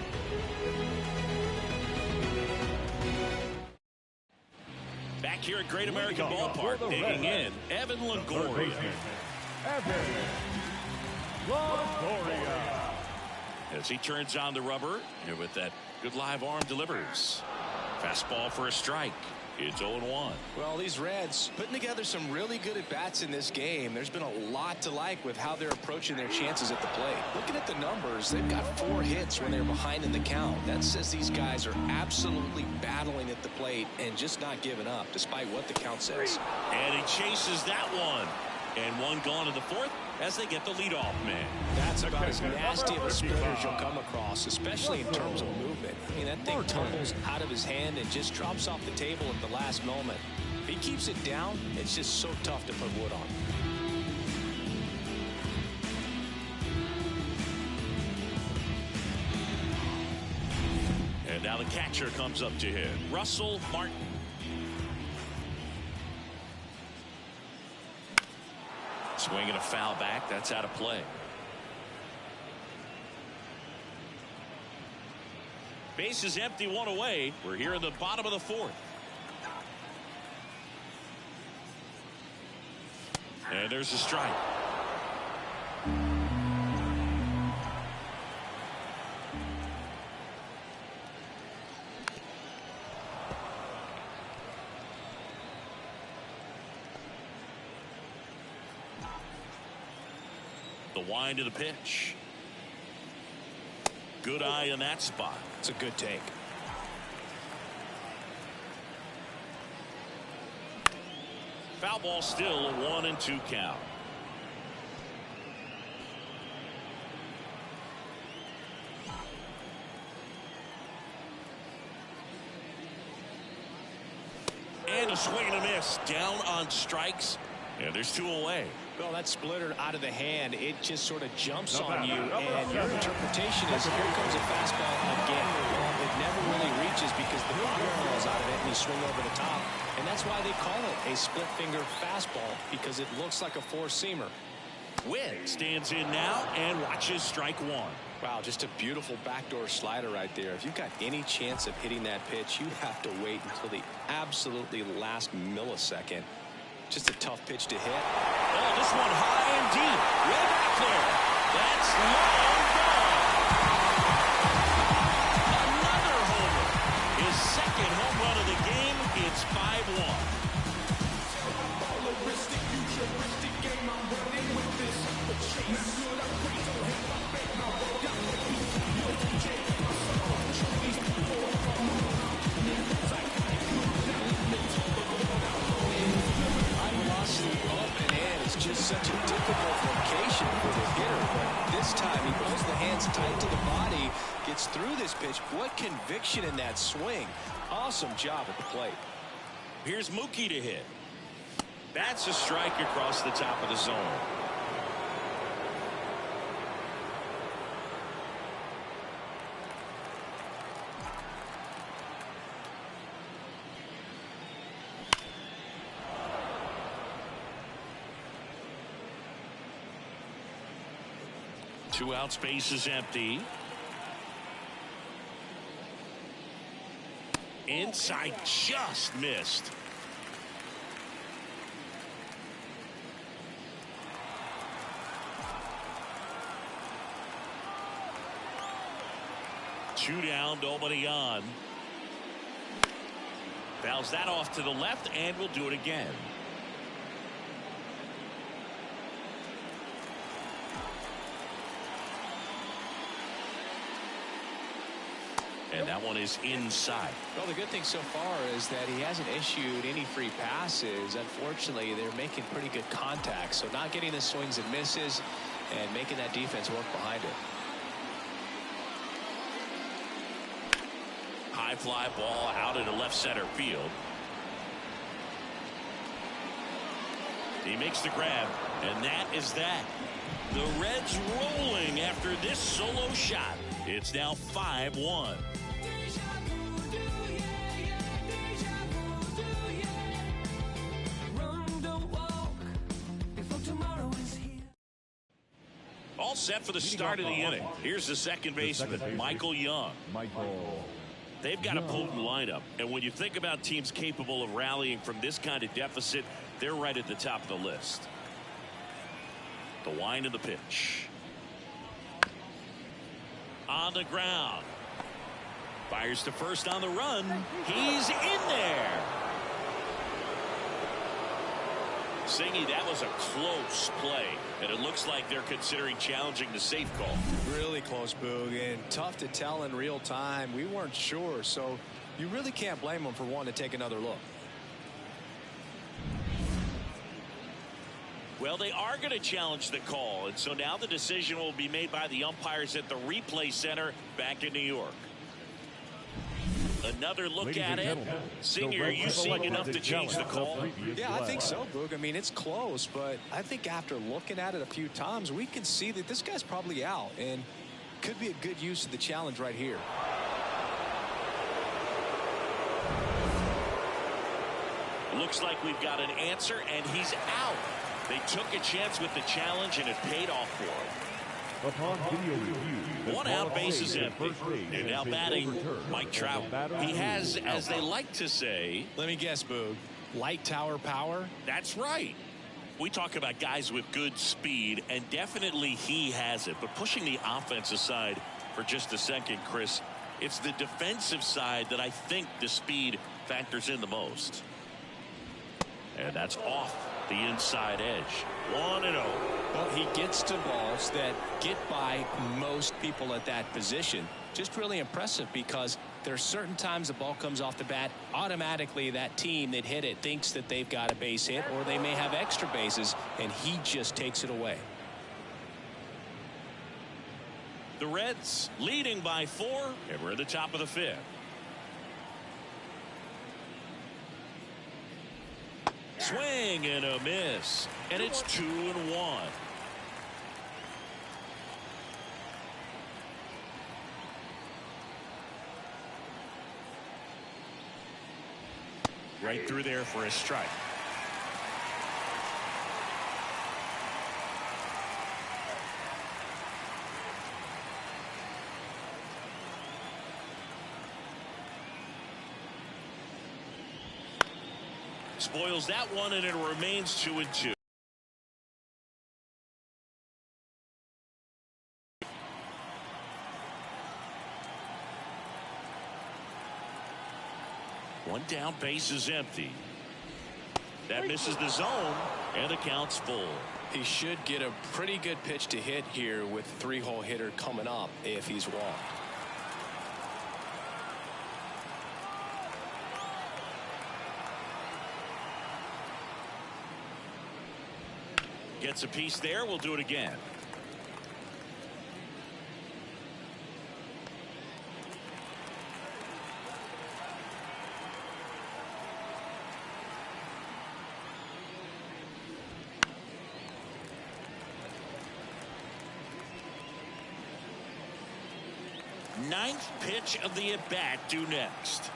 Back here at Great American Ballpark, digging in, Evan Longoria. Evan Longoria. As he turns on the rubber, and with that good live arm delivers. Fastball for a strike. It's 0-1. Well, these Reds putting together some really good at-bats in this game. There's been a lot to like with how they're approaching their chances at the plate. Looking at the numbers, they've got 4 hits when they're behind in the count. That says these guys are absolutely battling at the plate and just not giving up, despite what the count says. And he chases that one. And 1 gone in the 4th as they get the leadoff man. That's about as nasty of a split as you'll come across, especially in terms of movement. I mean, that thing tumbles out of his hand and just drops off the table at the last moment. If he keeps it down, it's just so tough to put wood on. And now the catcher comes up to hit. Russell Martin. Swinging a foul back. That's out of play. Base is empty, 1 away. We're here in the bottom of the 4th. And there's a strike. The wind of the pitch. Good eye in that spot. It's a good take. Foul ball, still a 1-2 count. And a swing and a miss. Down on strikes. And there's 2 away. Well, that splitter out of the hand, it just sort of jumps on you, and your interpretation is here comes a fastball again. Well, it never really reaches because the bottom falls out of it and you swing over the top. And that's why they call it a split finger fastball, because it looks like a four-seamer. Witt stands in now and watches strike 1. Wow, just a beautiful backdoor slider right there. If you've got any chance of hitting that pitch, you have to wait until the absolutely last millisecond. Just a tough pitch to hit. Oh, this one high and deep. Way back there. That's long gone. Another homer. His second home run of the game. It's 5-1. Just such a difficult location for the hitter, but this time he pulls the hands tight to the body, gets through this pitch. What conviction in that swing. Awesome job at the plate. Here's Mookie to hit. That's a strike across the top of the zone. Two out, space is empty. Inside, just missed. Two down, nobody on. Fouls that off to the left, and we'll do it again. And that one is inside. Well, the good thing so far is that he hasn't issued any free passes. Unfortunately, they're making pretty good contact. So not getting the swings and misses and making that defense work behind it. High fly ball out into left center field. He makes the grab, and that is that. The Reds rolling after this solo shot. It's now 5-1. All set for the start of the inning. Here's the second baseman, Michael Young. They've got a potent lineup, and when you think about teams capable of rallying from this kind of deficit, they're right at the top of the list. The wind of the pitch. On the ground. Fires to first on the run. He's in there. Singy, that was a close play, and it looks like they're considering challenging the safe call. Really close, Boog, and tough to tell in real time. We weren't sure, so you really can't blame them for wanting to take another look. Well, they are going to challenge the call, and so now the decision will be made by the umpires at the replay center back in New York. Another look at it. Senior, are you seeing enough to change the call? Yeah, I think so, Boog. I mean, it's close, but I think after looking at it a few times, we can see that this guy's probably out, and could be a good use of the challenge right here. Looks like we've got an answer, and he's out. They took a chance with the challenge, and it paid off for him. Upon video review, one out, base is empty. And now batting, Mike Trout. He has, as they like to say, let me guess, Boog, light tower power? That's right. We talk about guys with good speed, and definitely he has it. But pushing the offense aside for just a second, Chris, it's the defensive side that I think the speed factors in the most. And that's off the inside edge. 1-0. Well, he gets to balls that get by most people at that position. Just really impressive, because there are certain times the ball comes off the bat, automatically that team that hit it thinks that they've got a base hit, or they may have extra bases, and he just takes it away. The Reds leading by 4, and we're at the top of the 5th. Swing and a miss, and it's 2-1. Right through there for a strike. Spoils that one, and it remains 2-2. One down, base is empty. That misses the zone, and the count's full. He should get a pretty good pitch to hit here with a 3-hole hitter coming up if he's walked. Gets a piece there. We'll do it again. Ninth pitch of the at-bat due next.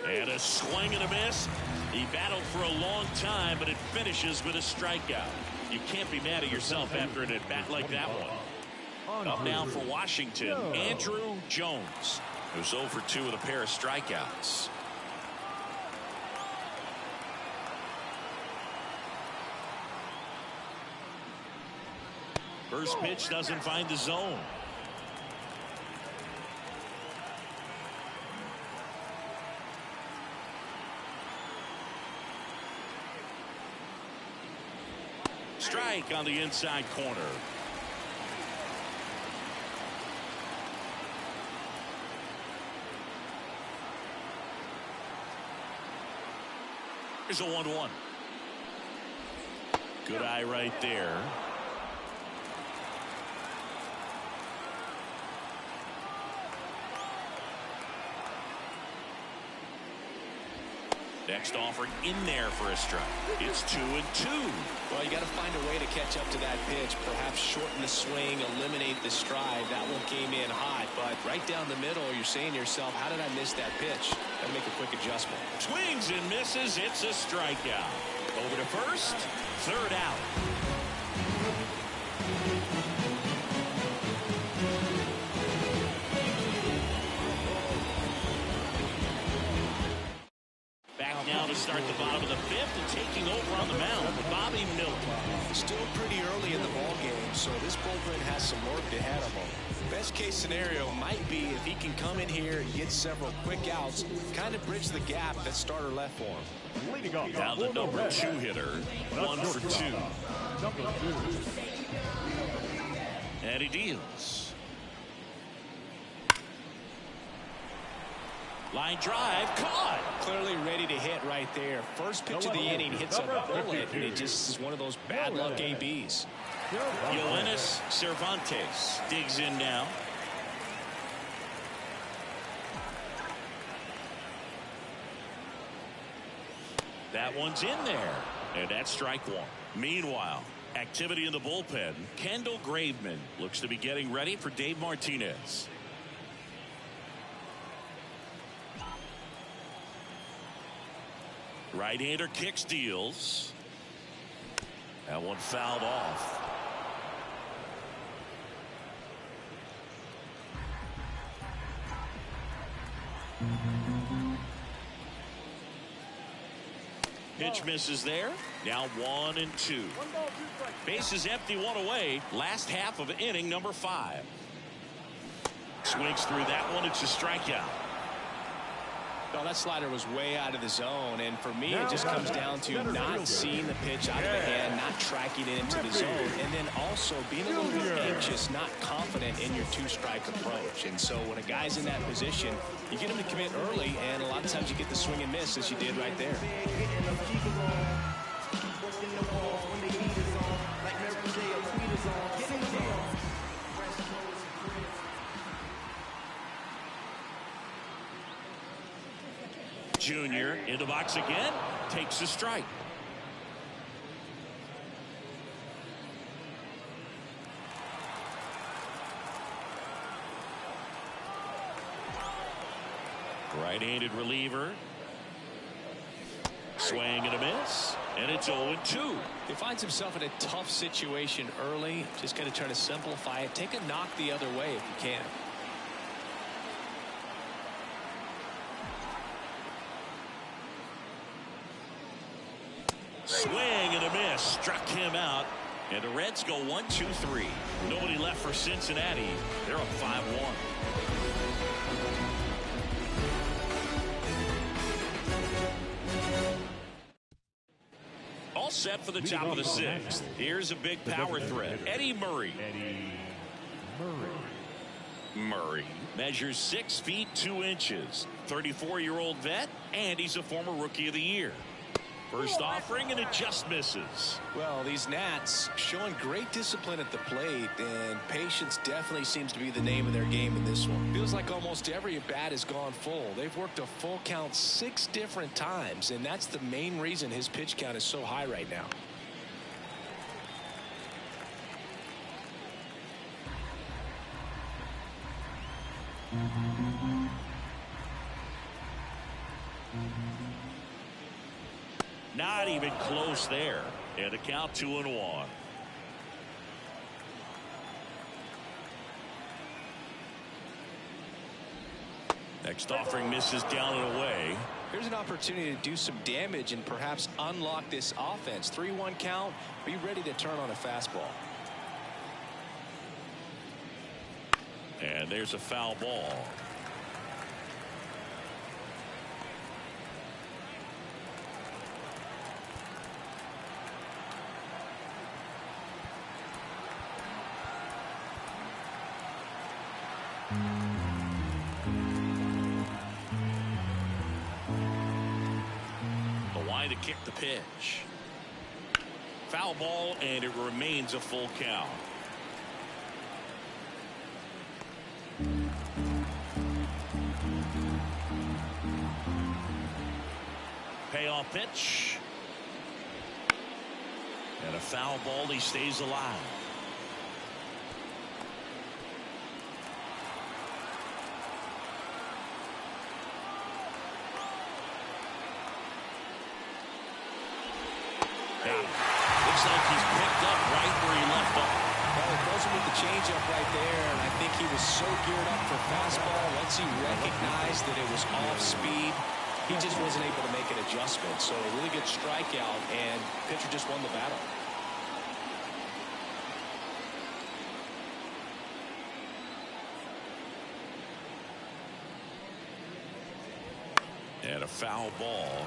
And a swing and a miss. He battled for a long time, but it finishes with a strikeout. You can't be mad at yourself after an at-bat like that one. Up now for Washington, Andruw Jones, who's 0 for 2 with a pair of strikeouts. First pitch doesn't find the zone. Strike on the inside corner. Here's a 1-1. Good eye right there. Next offering in there for a strike. It's 2-2. Well, you got to find a way to catch up to that pitch. Perhaps shorten the swing, eliminate the stride. That one came in hot, but right down the middle, you're saying to yourself, how did I miss that pitch? Got to make a quick adjustment. Swings and misses. It's a strikeout. Over to first. Third out. Now to start the bottom of the fifth, and taking over on the mound, Bobby Witt Jr. Still pretty early in the ball game, so this bullpen has some work ahead of him. Best case scenario might be if he can come in here and get several quick outs, kind of bridge the gap that starter left for him. Now the number 2 hitter, 1 for 2. And he deals. Line drive, caught. Clearly ready to hit right there. First pitch of the inning hits a bullet, and it just is one of those bad luck ABs. Yoenis Cespedes digs in now. That one's in there, and that's strike one. Meanwhile, activity in the bullpen. Kendall Graveman looks to be getting ready for Dave Martinez. Right-hander kicks, deals. That one fouled off. Pitch misses there. Now 1-2. Base is empty, 1 away. Last half of inning number 5. Swings through that one. It's a strikeout. Well, that slider was way out of the zone, and for me, it just comes down to not seeing the pitch out of the hand, not tracking it into the zone, and then also being a little bit anxious, not confident in your 2-strike approach. And so when a guy's in that position, you get him to commit early, and a lot of times you get the swing and miss, as you did right there. Junior in the box again, takes a strike. Right-handed reliever. Swing and a miss, and it's 0-2. He finds himself in a tough situation early. Just got to try to simplify it. Take a knock the other way if you can. struck him out. And the Reds go 1-2-3. Nobody left for Cincinnati. They're up 5-1. All set for the top of the sixth. Here's a big power threat. Eddie Murray. Murray measures 6 feet 2 inches. 34-year-old vet, and he's a former Rookie of the Year. First offering, and it just misses. Well, these Nats showing great discipline at the plate, and patience definitely seems to be the name of their game in this one. Feels like almost every at-bat has gone full. They've worked a full count 6 different times, and that's the main reason his pitch count is so high right now. Not even close there. And the count 2-1. Next offering misses down and away. Here's an opportunity to do some damage and perhaps unlock this offense. 3-1 count. Be ready to turn on a fastball. And there's a foul ball. The line to kick the pitch. Foul ball, and it remains a full count. Payoff pitch. And a foul ball. He stays alive. Looks like he's picked up right where he left off. Well, it goes with the changeup right there, and I think he was so geared up for fastball. Once he recognized that it was off speed, he just wasn't able to make an adjustment. So a really good strikeout, and pitcher just won the battle. And a foul ball.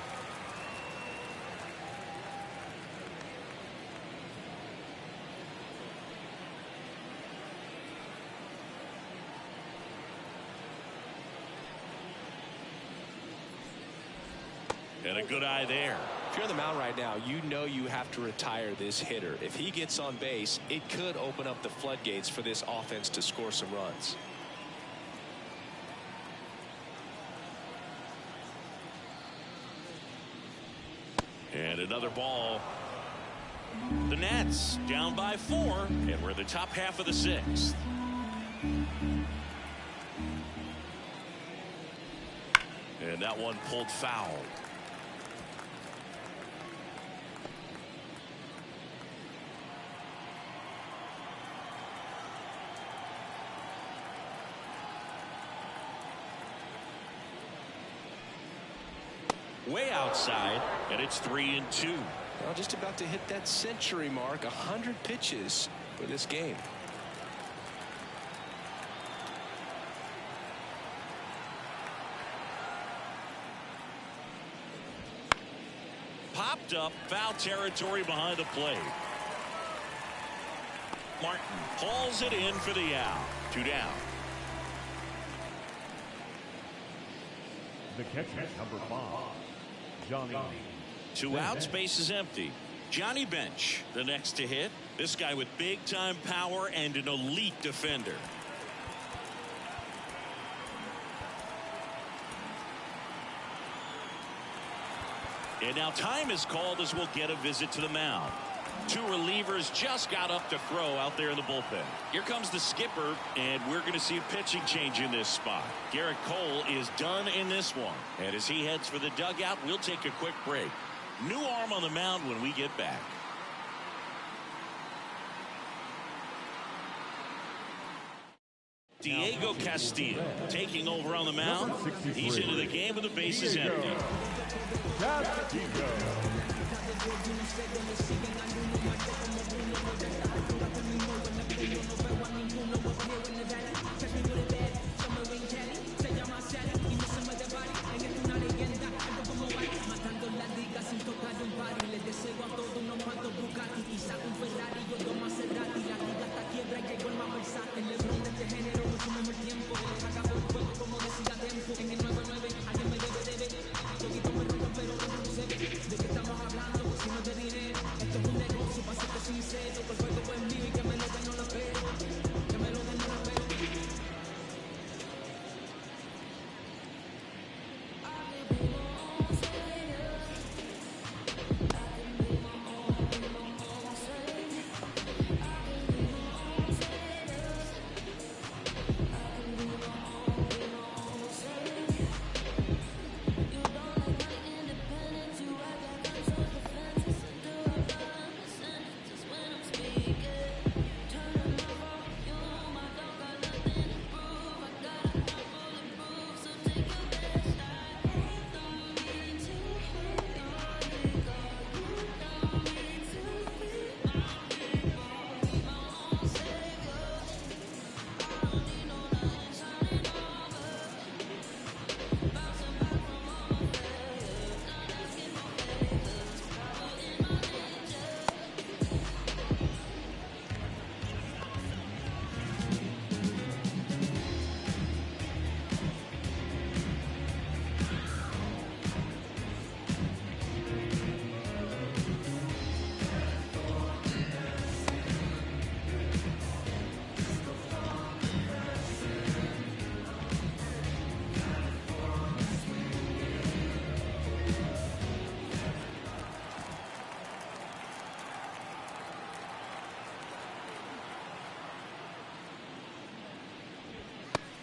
And a good eye there. If you're on the mound right now, you know you have to retire this hitter. If he gets on base, it could open up the floodgates for this offense to score some runs. And another ball. The Nats down by 4, and we're in the top half of the 6th. And that one pulled foul. Way outside, and it's 3-2. Well, just about to hit that century mark. 100 pitches for this game. Popped up, foul territory behind the plate. Martin hauls it in for the out. 2 down. The catcher, number 5, Johnny. 2 outs, base is empty. Johnny Bench, the next to hit. This guy with big time power and an elite defender. And now time is called as we'll get a visit to the mound. 2 relievers just got up to throw out there in the bullpen. Here comes the skipper, and we're going to see a pitching change in this spot. Gerrit Cole is done in this one. And as he heads for the dugout, we'll take a quick break. New arm on the mound when we get back. Diego Castillo taking over on the mound. He's into the game with the bases empty.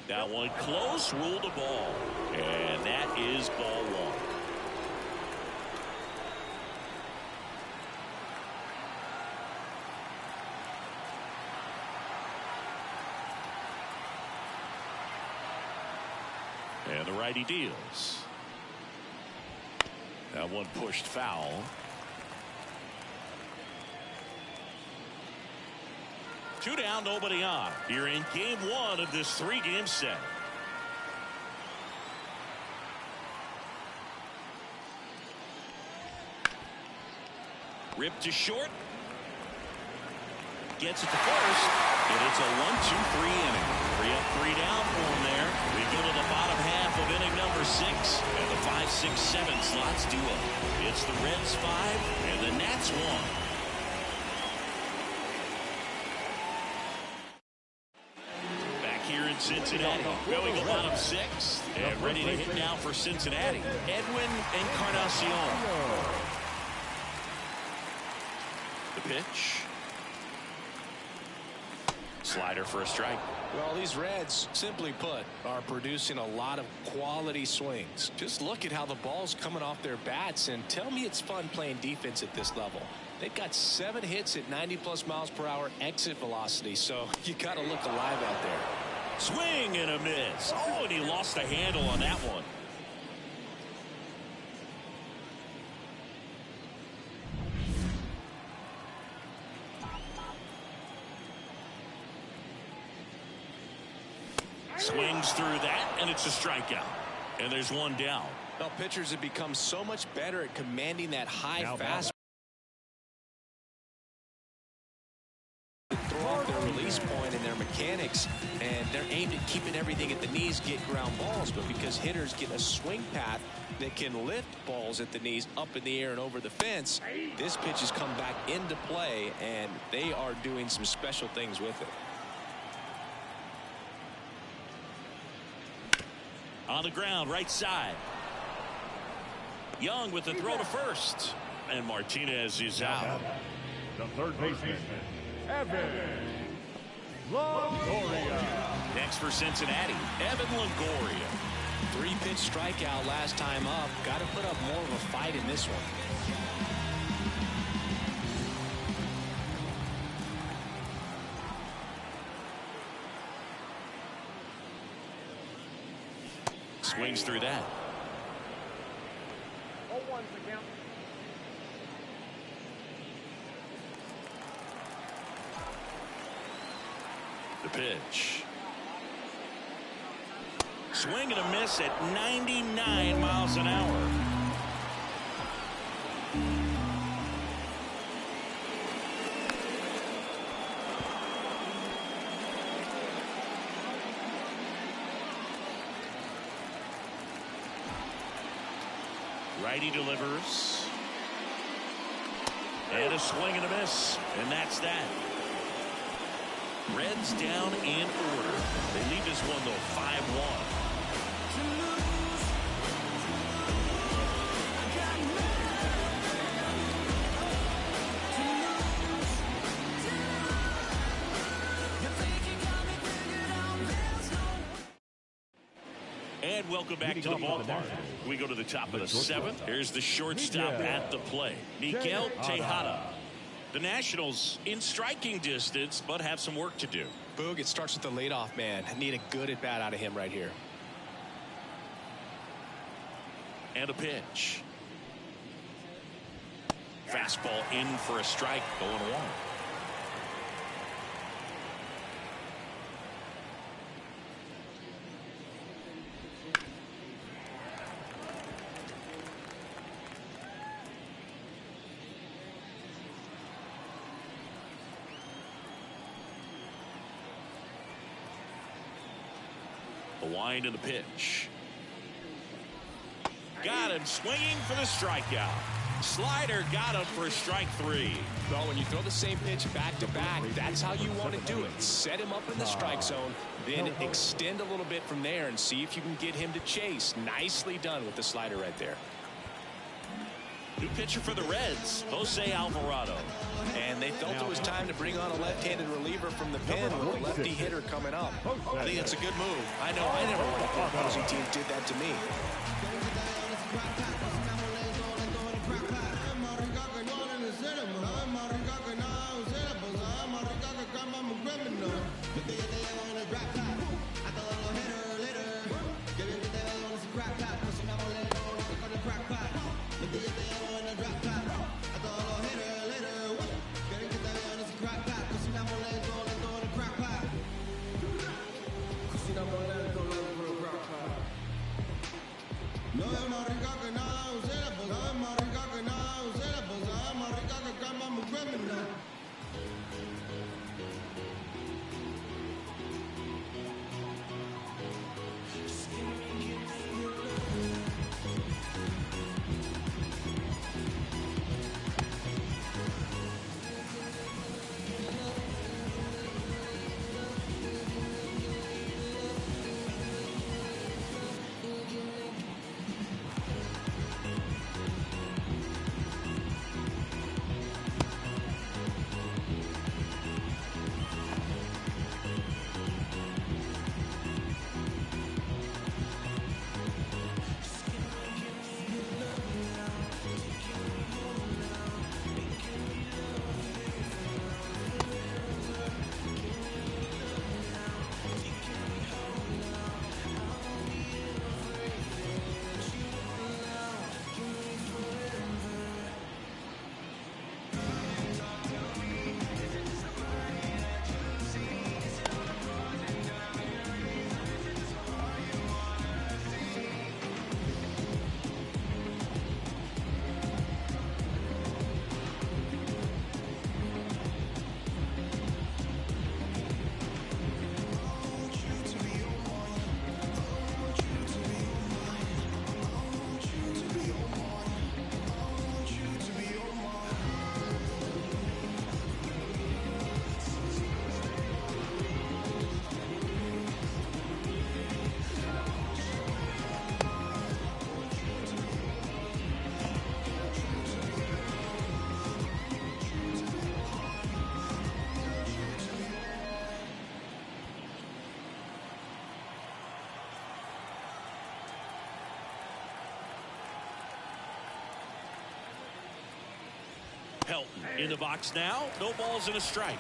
That one close, ruled a ball. And that is ball one. And the righty deals. That one pushed foul. Two down, nobody on. Here in game one of this three-game set. Ripped to short. Gets it to first. And it's a 1-2-3 inning. 3 up, 3 down for him there. We go to the bottom half of inning number 6. And the 5, 6, 7 slots do up. It's the Reds 5 and the Nats 1. Cincinnati going to bottom 6 and ready to hit now for Cincinnati. Edwin Encarnacion. The pitch. Slider for a strike. Well, these Reds, simply put, are producing a lot of quality swings. Just look at how the ball's coming off their bats, and tell me it's fun playing defense at this level. They've got 7 hits at 90+ miles per hour exit velocity, so you got to look alive out there. Swing and a miss. Oh, and he lost the handle on that one. Swings through that, and it's a strikeout. And there's one down. Well, pitchers have become so much better at commanding that high fastball. Throw off their release point and their mechanics, and they're aimed at keeping everything at the knees, get ground balls. But because hitters get a swing path that can lift balls at the knees up in the air and over the fence, this pitch has come back into play, and they are doing some special things with it. On the ground, right side. Young with the throw to first. And Martinez is out. The third baseman, Evan Longoria. Next for Cincinnati, Evan Longoria. 3-pitch strikeout last time up. Got to put up more of a fight in this one. Swings through that. 0-1's the count. The pitch. Swing and a miss at 99 miles an hour. Righty delivers. And a swing and a miss. And that's that. Reds down in order. They lead this one, though, 5-1. And welcome back to the ballpark. We go to the top of the 7th. Here's the shortstop at the plate, Miguel Tejada. The Nationals in striking distance, but have some work to do. Boog, it starts with the leadoff man. Need a good at bat out of him right here. And a pitch. Fastball in for a strike, 0-1. The wind of the pitch. Got him swinging for the strikeout. Slider got him for strike 3. Well, when you throw the same pitch back to back, that's how you want to do it. Set him up in the strike zone, then extend a little bit from there and see if you can get him to chase. Nicely done with the slider right there. New pitcher for the Reds, Jose Alvarado. And they felt it was time to bring on a left-handed reliever from the pen with a lefty hitter coming up. I think it's a good move. I know I never would have thought opposing teams did that to me. Helton in the box now. No balls and a strike.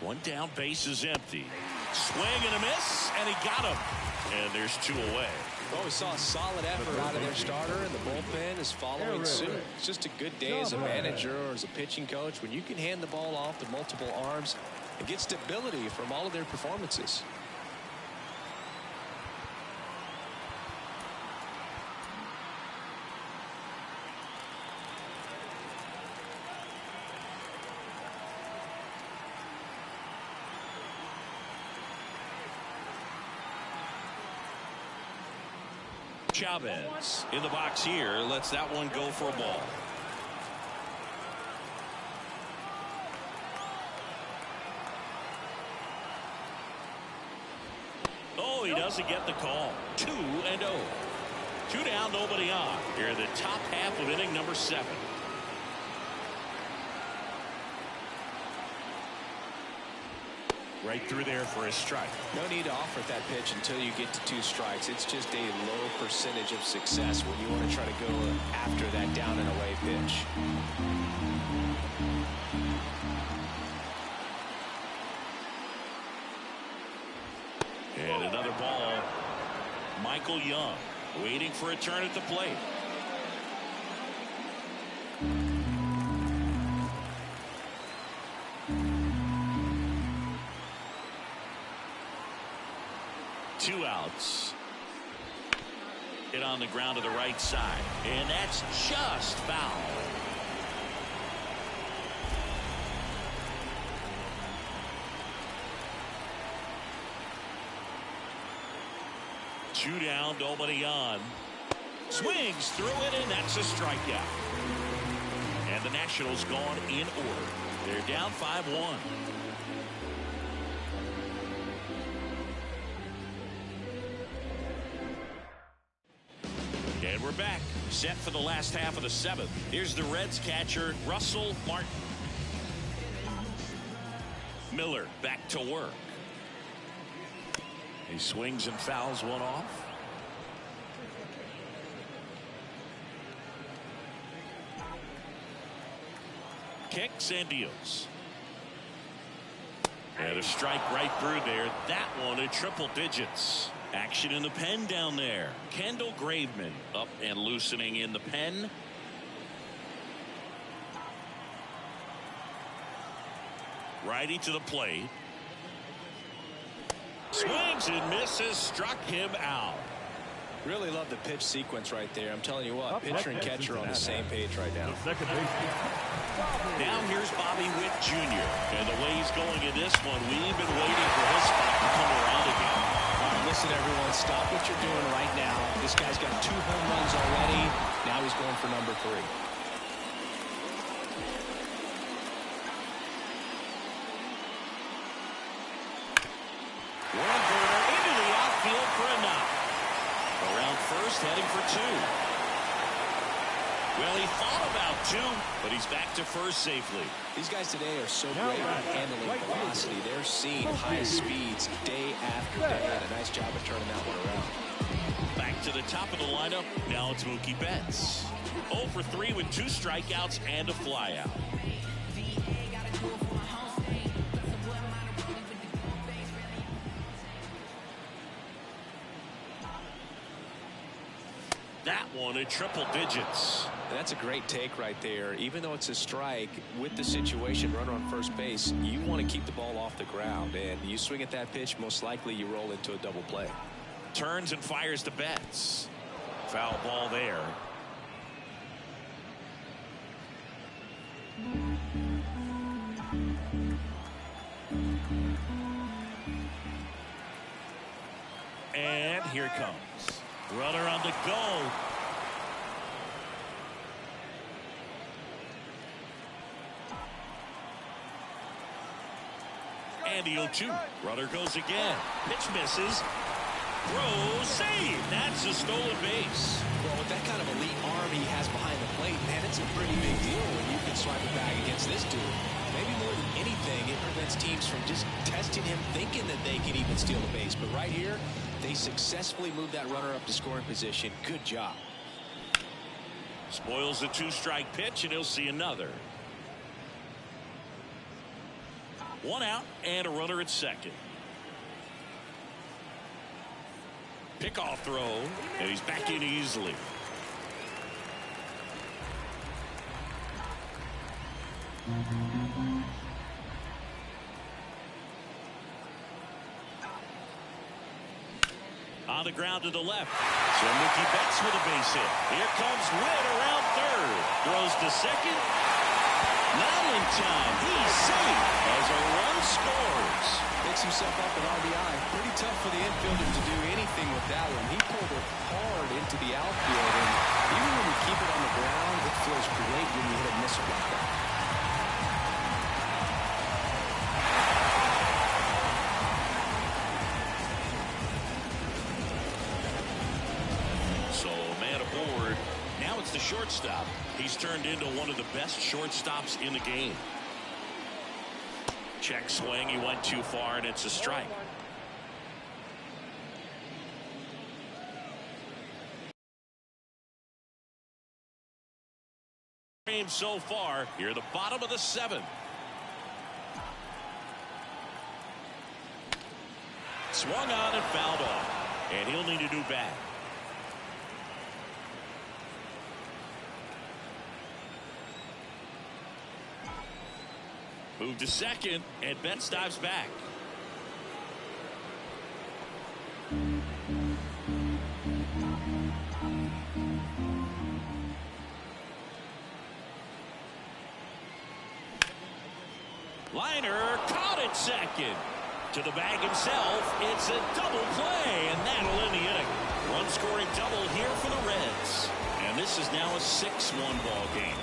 One down, base is empty. Swing and a miss, and he got him. And there's 2 away. Well, we saw a solid effort out of their starter, and the bullpen is following suit. It's just a good day as a manager or as a pitching coach when you can hand the ball off to multiple arms and get stability from all of their performances. Chavez in the box here, lets that one go for a ball. Oh, he doesn't get the call. 2-0. 2 down, nobody on. Here in the top half of inning number 7. Right through there for a strike. No need to offer that pitch until you get to 2 strikes. It's just a low percentage of success when you want to try to go after that down and away pitch. And another ball. Michael Young waiting for a turn at the plate. Two outs. Hit on the ground to the right side, and that's just foul. Two down, nobody on. Swings through it, and that's a strikeout. And the Nationals gone in order. They're down 5-1. And we're back, set for the last half of the 7th. Here's the Reds catcher, Russell Martin. Miller back to work. He swings and fouls one off. Kicks and deals. And a strike right through there. That one in triple digits. Action in the pen down there. Kendall Graveman up and loosening in the pen. Righty to the plate. Swings and misses. Struck him out. Really love the pitch sequence right there. I'm telling you what, pitcher and catcher are on the same page right now. Now here's Bobby Witt Jr. And the way he's going in this one, we've been waiting for his spot to come around again. Listen, everyone, stop what you're doing right now. This guy's got 2 home runs already. Now he's going for number 3. One burner into the outfield for a knock. Around first, heading for 2. Well, he thought about 2, but he's back to first safely. These guys today are so great at handling velocity. They're seeing high speeds day after day, and a nice job of turning that one around. Back to the top of the lineup. Now it's Mookie Betts. 0 for 3 with 2 strikeouts and a flyout. That one in triple digits. That's a great take right there. Even though it's a strike, with the situation, runner on first base, you want to keep the ball off the ground. And you swing at that pitch, most likely you roll into a double play. Turns and fires to Betts. Foul ball there. And here it comes. Runner on the go. And the 0-2. Runner goes again. Pitch misses. Throw, save. That's a stolen base. Well, with that kind of elite arm he has behind the plate, man, it's a pretty big deal when you can swipe it back against this dude. Maybe more than anything, it prevents teams from just testing him, thinking that they can even steal a base. But right here, they successfully moved that runner up to scoring position. Good job. Spoils the 2-strike pitch, and he'll see another. One out and a runner at second. Pickoff throw, and he's back in easily. On the ground to the left. So Mookie Betts with a base hit. Here comes Witt around third. Throws to second. Not in time. He's safe as a run scores. Picks himself up an RBI. Pretty tough for the infielder to do anything with that one. He pulled it hard into the outfield. And even when you keep it on the ground, it feels great when you hit a missile like that. Now it's the shortstop. He's turned into one of the best shortstops in the game. Check swing. He went too far, and it's a strike. Game so far. Here, the bottom of the seventh. Swung on and fouled off. And he'll need a new bat. Move to second, and Betts dives back. Liner caught at second. To the bag himself. It's a double play, and that'll end the inning. Run-scoring double here for the Reds. And this is now a 6-1 ball game.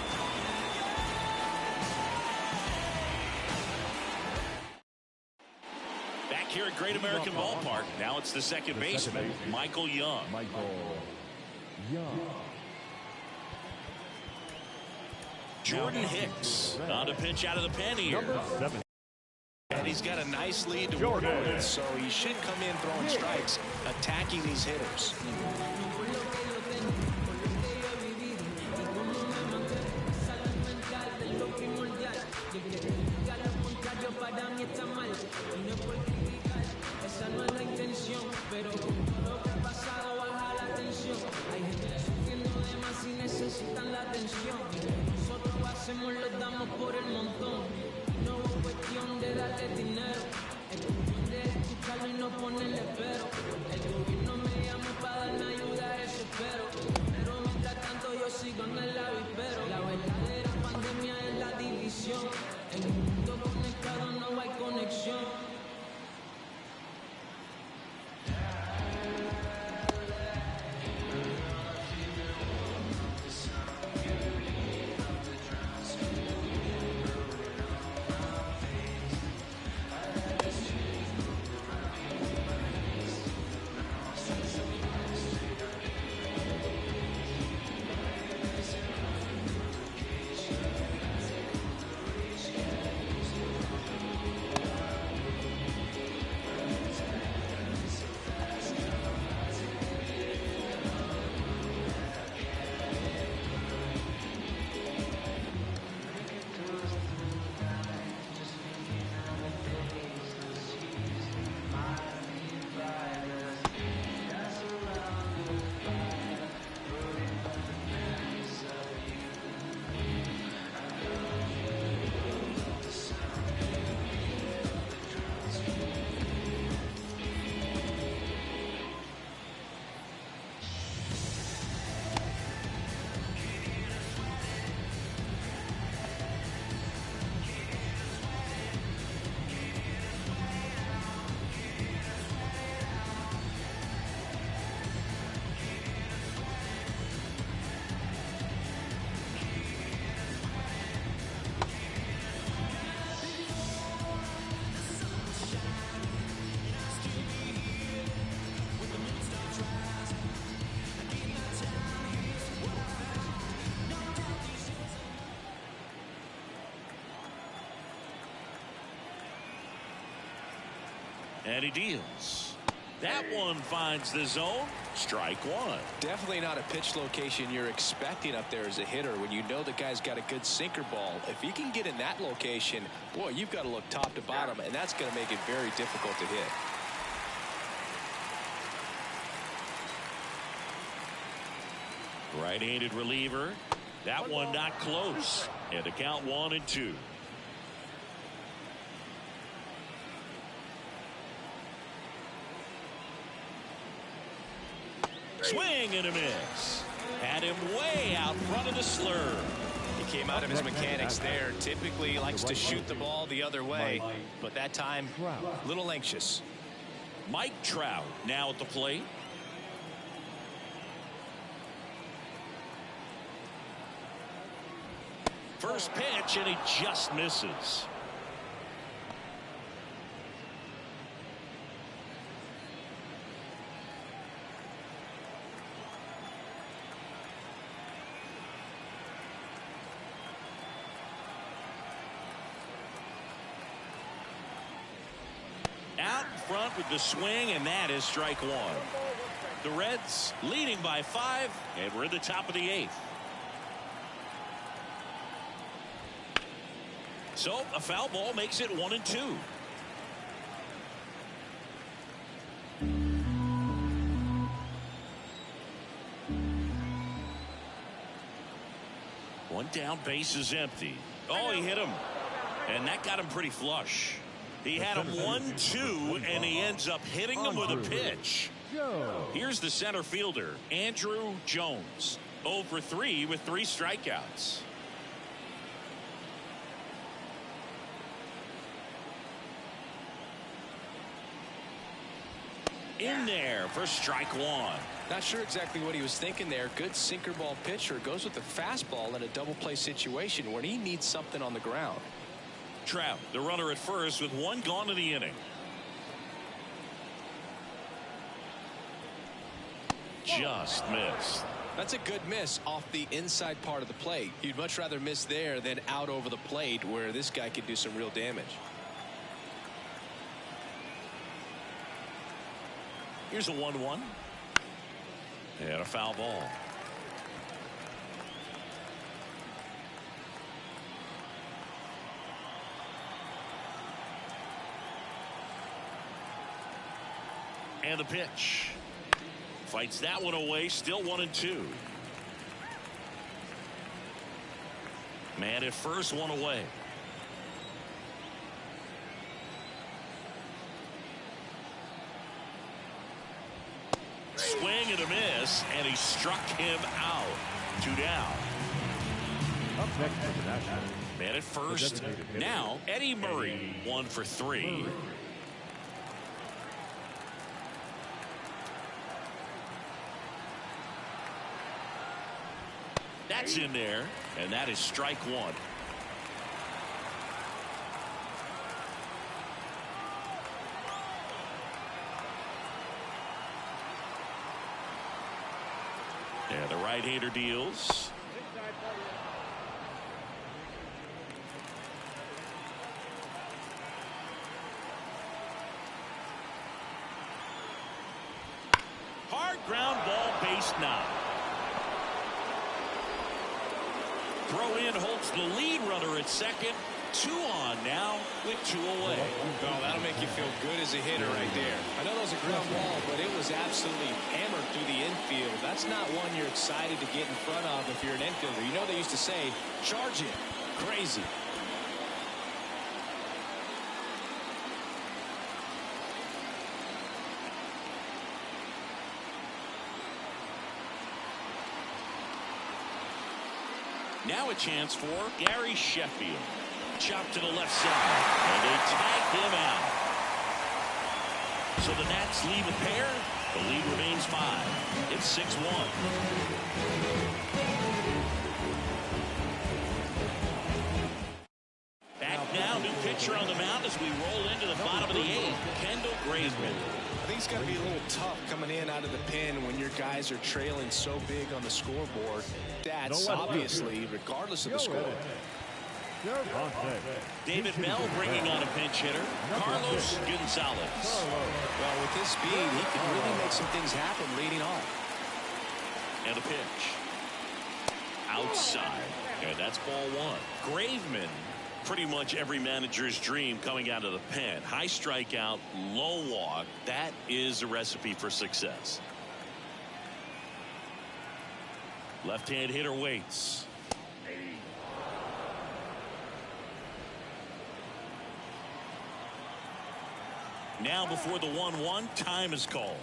Here at Great American Ballpark. Now it's the second baseman, Michael Young. Jordan Hicks on a pitch out of the pen here. And he's got a nice lead to work with, so he should come in throwing strikes, attacking these hitters. Los damos por el montón. No es cuestión de darle dinero. Es cuestión de escucharlo y no ponerle pero. El gobierno me llamó para darme ayuda, eso espero. Pero mientras tanto yo sigo en el avispero. La verdadera pandemia es la división. En un mundo conectado no hay conexión. And he deals. That one finds the zone. Strike one. Definitely not a pitch location you're expecting up there as a hitter when you know the guy's got a good sinker ball. If he can get in that location, boy, you've got to look top to bottom, and that's going to make it very difficult to hit. Right-handed reliever. That one not close. And the count 1-2. Swing and a miss. Had him way out front of the slur. He came out of his mechanics there. Typically likes to shoot the ball the other way, but that time a little anxious. Mike Trout now at the plate. First pitch, and he just misses. Out in front with the swing, and that is strike one. The Reds leading by 5, and we're in the top of the 8th. So a foul ball makes it 1-2. One down, base is empty. Oh, he hit him. And that got him pretty flush. He had him 1-2, and he ends up hitting him with a pitch. Here's the center fielder, Andruw Jones. 0 for 3 with 3 strikeouts. In there for strike one. Not sure exactly what he was thinking there. Good sinker ball pitcher goes with the fastball in a double play situation when he needs something on the ground. Trout, the runner at first with 1 gone in the inning. Just missed. That's a good miss off the inside part of the plate. You'd much rather miss there than out over the plate where this guy could do some real damage. Here's a 1-1. And a foul ball. And the pitch. Fights that one away. Still 1-2. Man at first, 1 away. Swing and a miss, and he struck him out. 2 down. Up next, Man at first. Now Eddie Murray, 1 for 3. That's in there, and that is strike one. And the right-hander deals. Hard ground ball, base knock. Throw in holds the lead runner at second. 2 on now with 2 away. Well, that'll make you feel good as a hitter right there. I know that was a ground ball, but it was absolutely hammered through the infield. That's not one you're excited to get in front of if you're an infielder. You know they used to say, charge it. Crazy. Now a chance for Gary Sheffield. Chop to the left side, and they tag him out. So the Nats leave a pair. The lead remains 5. It's 6-1. Back now, new pitcher on the mound as we roll into the bottom of the 8th. Kendall Graveman. I think it's got to be a little tough coming in out of the pen when your guys are trailing so big on the scoreboard. That's obviously regardless of the score. David Bell bringing on a pinch hitter, Carlos Gonzalez. Well, with his speed, he can really make some things happen leading off. And a pitch. Outside. And that's ball one. Graveman, pretty much every manager's dream coming out of the pen. High strikeout, low walk. That is a recipe for success. Left-hand hitter waits. Now before the 1-1, time is called.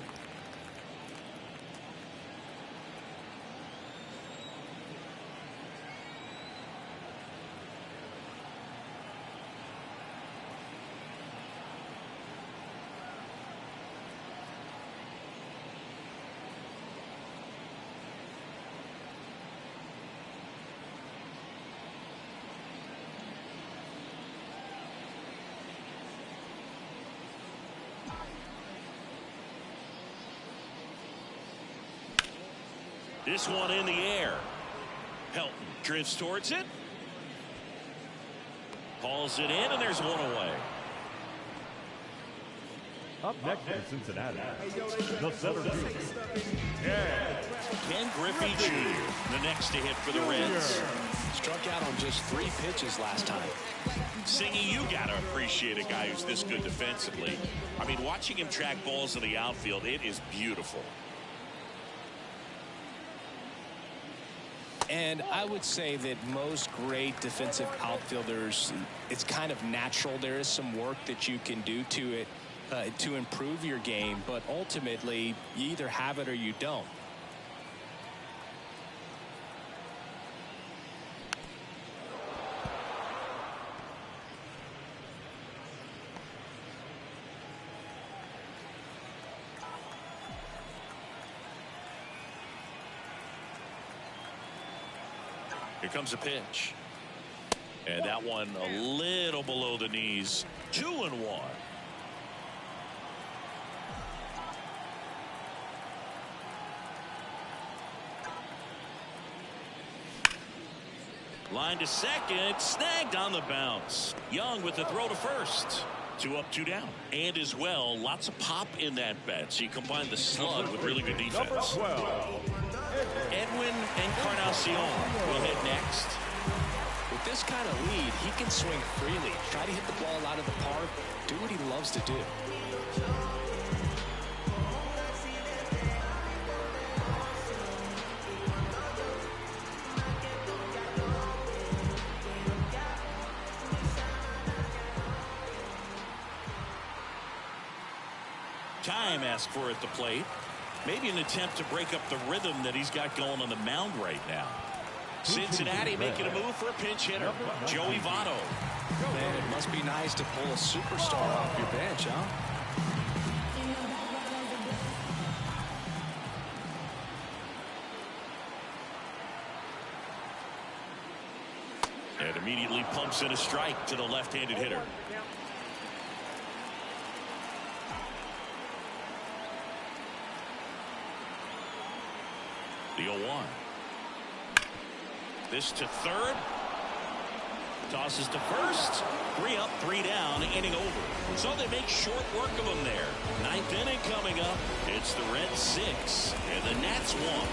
This one in the air. Helton drifts towards it. Hauls it in, and there's one away. Up next for Cincinnati, the center fielder, Ken Griffey Jr., the next to hit for the Reds. Struck out on just 3 pitches last time. Singy, you got to appreciate a guy who's this good defensively. I mean, watching him track balls in the outfield, it is beautiful. And I would say that most great defensive outfielders, it's kind of natural. There is some work that you can do to it to improve your game, but ultimately you either have it or you don't. Here comes a pitch. And that one a little below the knees. 2-1. Line to second. Snagged on the bounce. Young with the throw to first. 2 up, 2 down. And as well, lots of pop in that bat. So you combine the slug with really good defense. Edwin Encarnacion will hit next. With this kind of lead, he can swing freely, try to hit the ball out of the park, do what he loves to do. Time asked for at the plate. Maybe an attempt to break up the rhythm that he's got going on the mound right now. Cincinnati making a move for a pinch hitter, Joey Votto. Man, it must be nice to pull a superstar off your bench, huh? And immediately pumps in a strike to the left-handed hitter. The 0-1. This to third. Tosses to first. 3 up, 3 down, inning over. So they make short work of them there. 9th inning coming up. It's the Reds 6 and the Nats 1.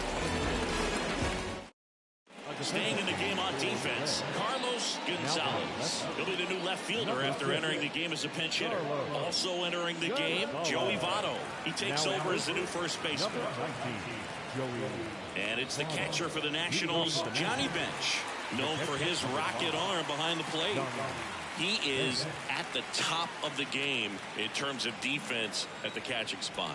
Staying in the game on defense, Carlos Gonzalez. He'll be the new left fielder after entering the game as a pinch hitter. Also entering the game, Joey Votto. He takes over as the new first baseman. And it's the catcher for the Nationals, Johnny Bench, known for his rocket arm behind the plate. He is at the top of the game in terms of defense at the catching spot.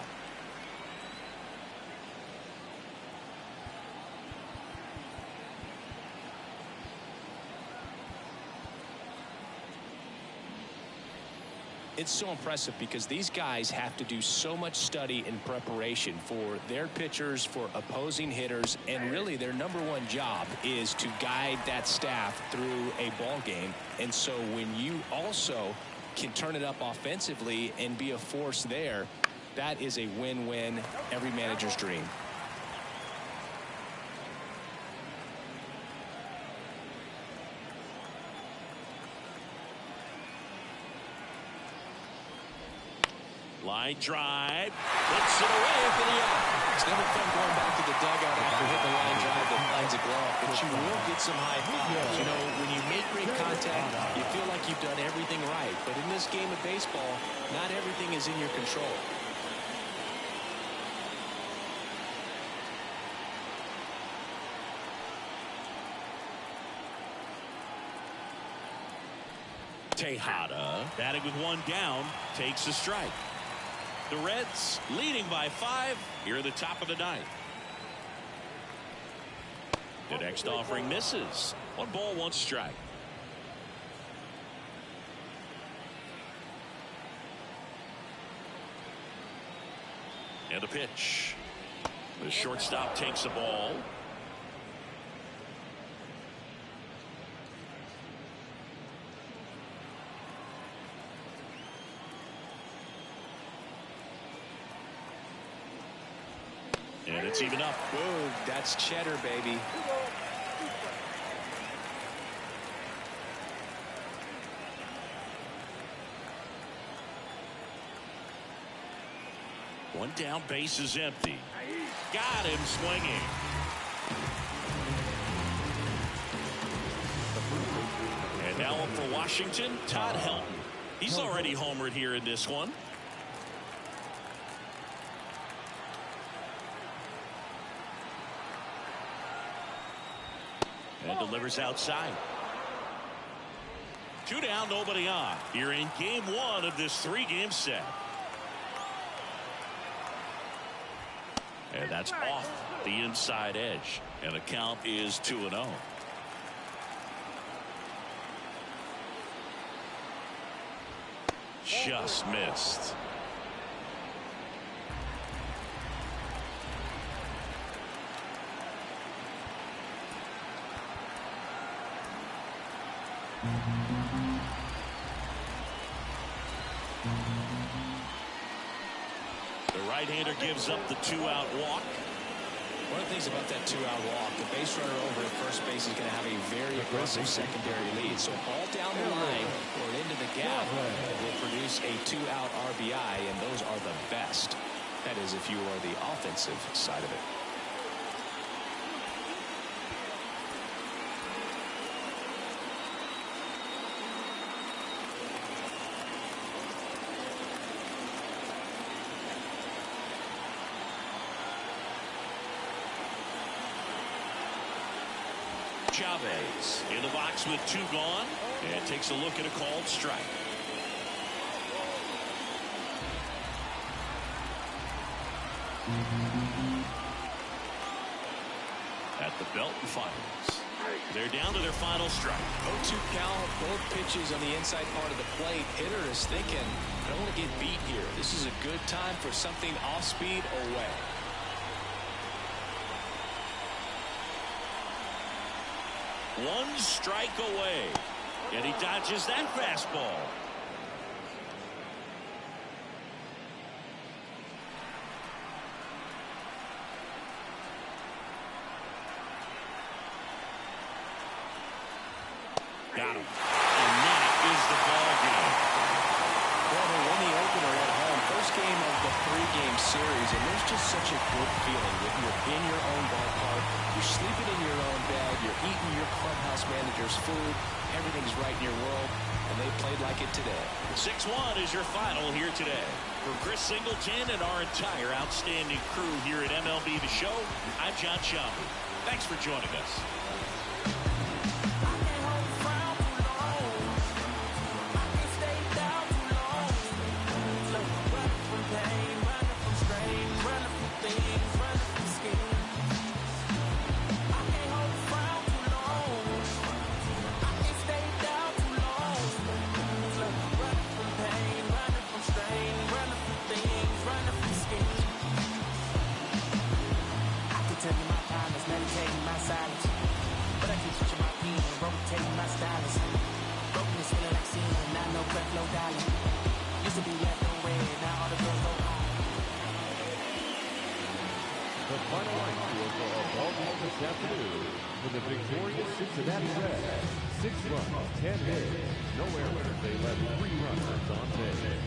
It's so impressive because these guys have to do so much study and preparation for their pitchers, for opposing hitters, and really their #1 job is to guide that staff through a ball game. And so when you also can turn it up offensively and be a force there, that is a win-win, every manager's dream. Line drive. Puts it away for the out. It's never fun going back to the dugout after hitting the line drive that finds a glove, but you will get some high fives. You know, when you make great contact, you feel like you've done everything right. But in this game of baseball, not everything is in your control. Tejada, batting with one down, takes a strike. The Reds leading by 5 here at the top of the 9th. The next offering misses. 1 ball, 1 strike. And the pitch. The shortstop takes the ball. And it's even up. Boom, that's cheddar, baby. One down, base is empty. Got him swinging. And now up for Washington, Todd Helton. He's already homered here in this one. And delivers outside. 2 down, nobody on. Here in game 1 of this 3-game set. And that's off the inside edge. And the count is 2-0. Just missed. The right-hander gives up the 2-out walk. One of the things about that 2-out walk, the base runner over at first base is going to have a very aggressive secondary lead. So all down the line or into the gap will produce a 2-out RBI, and those are the best. That is if you are the offensive side of it. Chavez in the box with 2 gone and takes a look at a called strike. At the belt and finals. They're down to their final strike. 0-2 count, both pitches on the inside part of the plate. Hitter is thinking, I don't want to get beat here. This is a good time for something off speed away. One strike away, and he dodges that fastball. Got him. And that is the ball game. Well, they won the opener at home. First game of the 3-game series, and there's just such a good feeling that you're in your own ballpark, you're sleeping in your own bed, you're eating your clubhouse manager's food, everything's right in your world, and they played like it today. 6-1 is your final here today. For Chris Singleton and our entire outstanding crew here at MLB The Show, I'm John Schaumburg. Thanks for joining us. The final line score for our ball game this afternoon for the victorious Cincinnati Reds. 6 runs, 10 hits, no errors. They left 3 runners on base.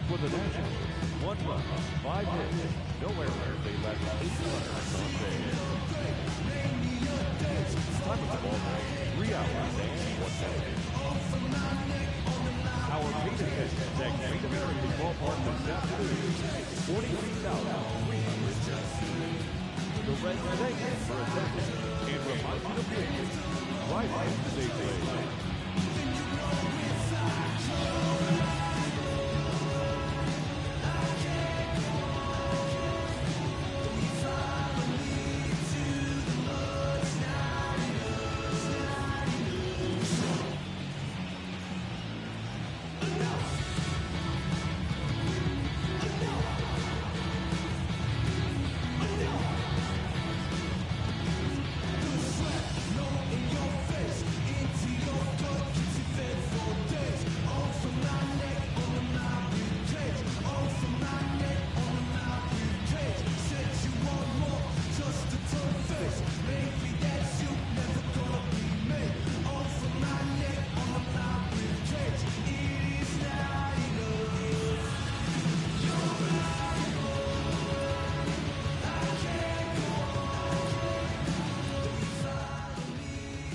For the Nationals, 1 run, 5 hits, no errors. They left 8 runners on base. Time of the ball game, 3 hours and 1 minute. Our main event at Great American Ballpark this afternoon, 43,300. The Reds thank you for attending.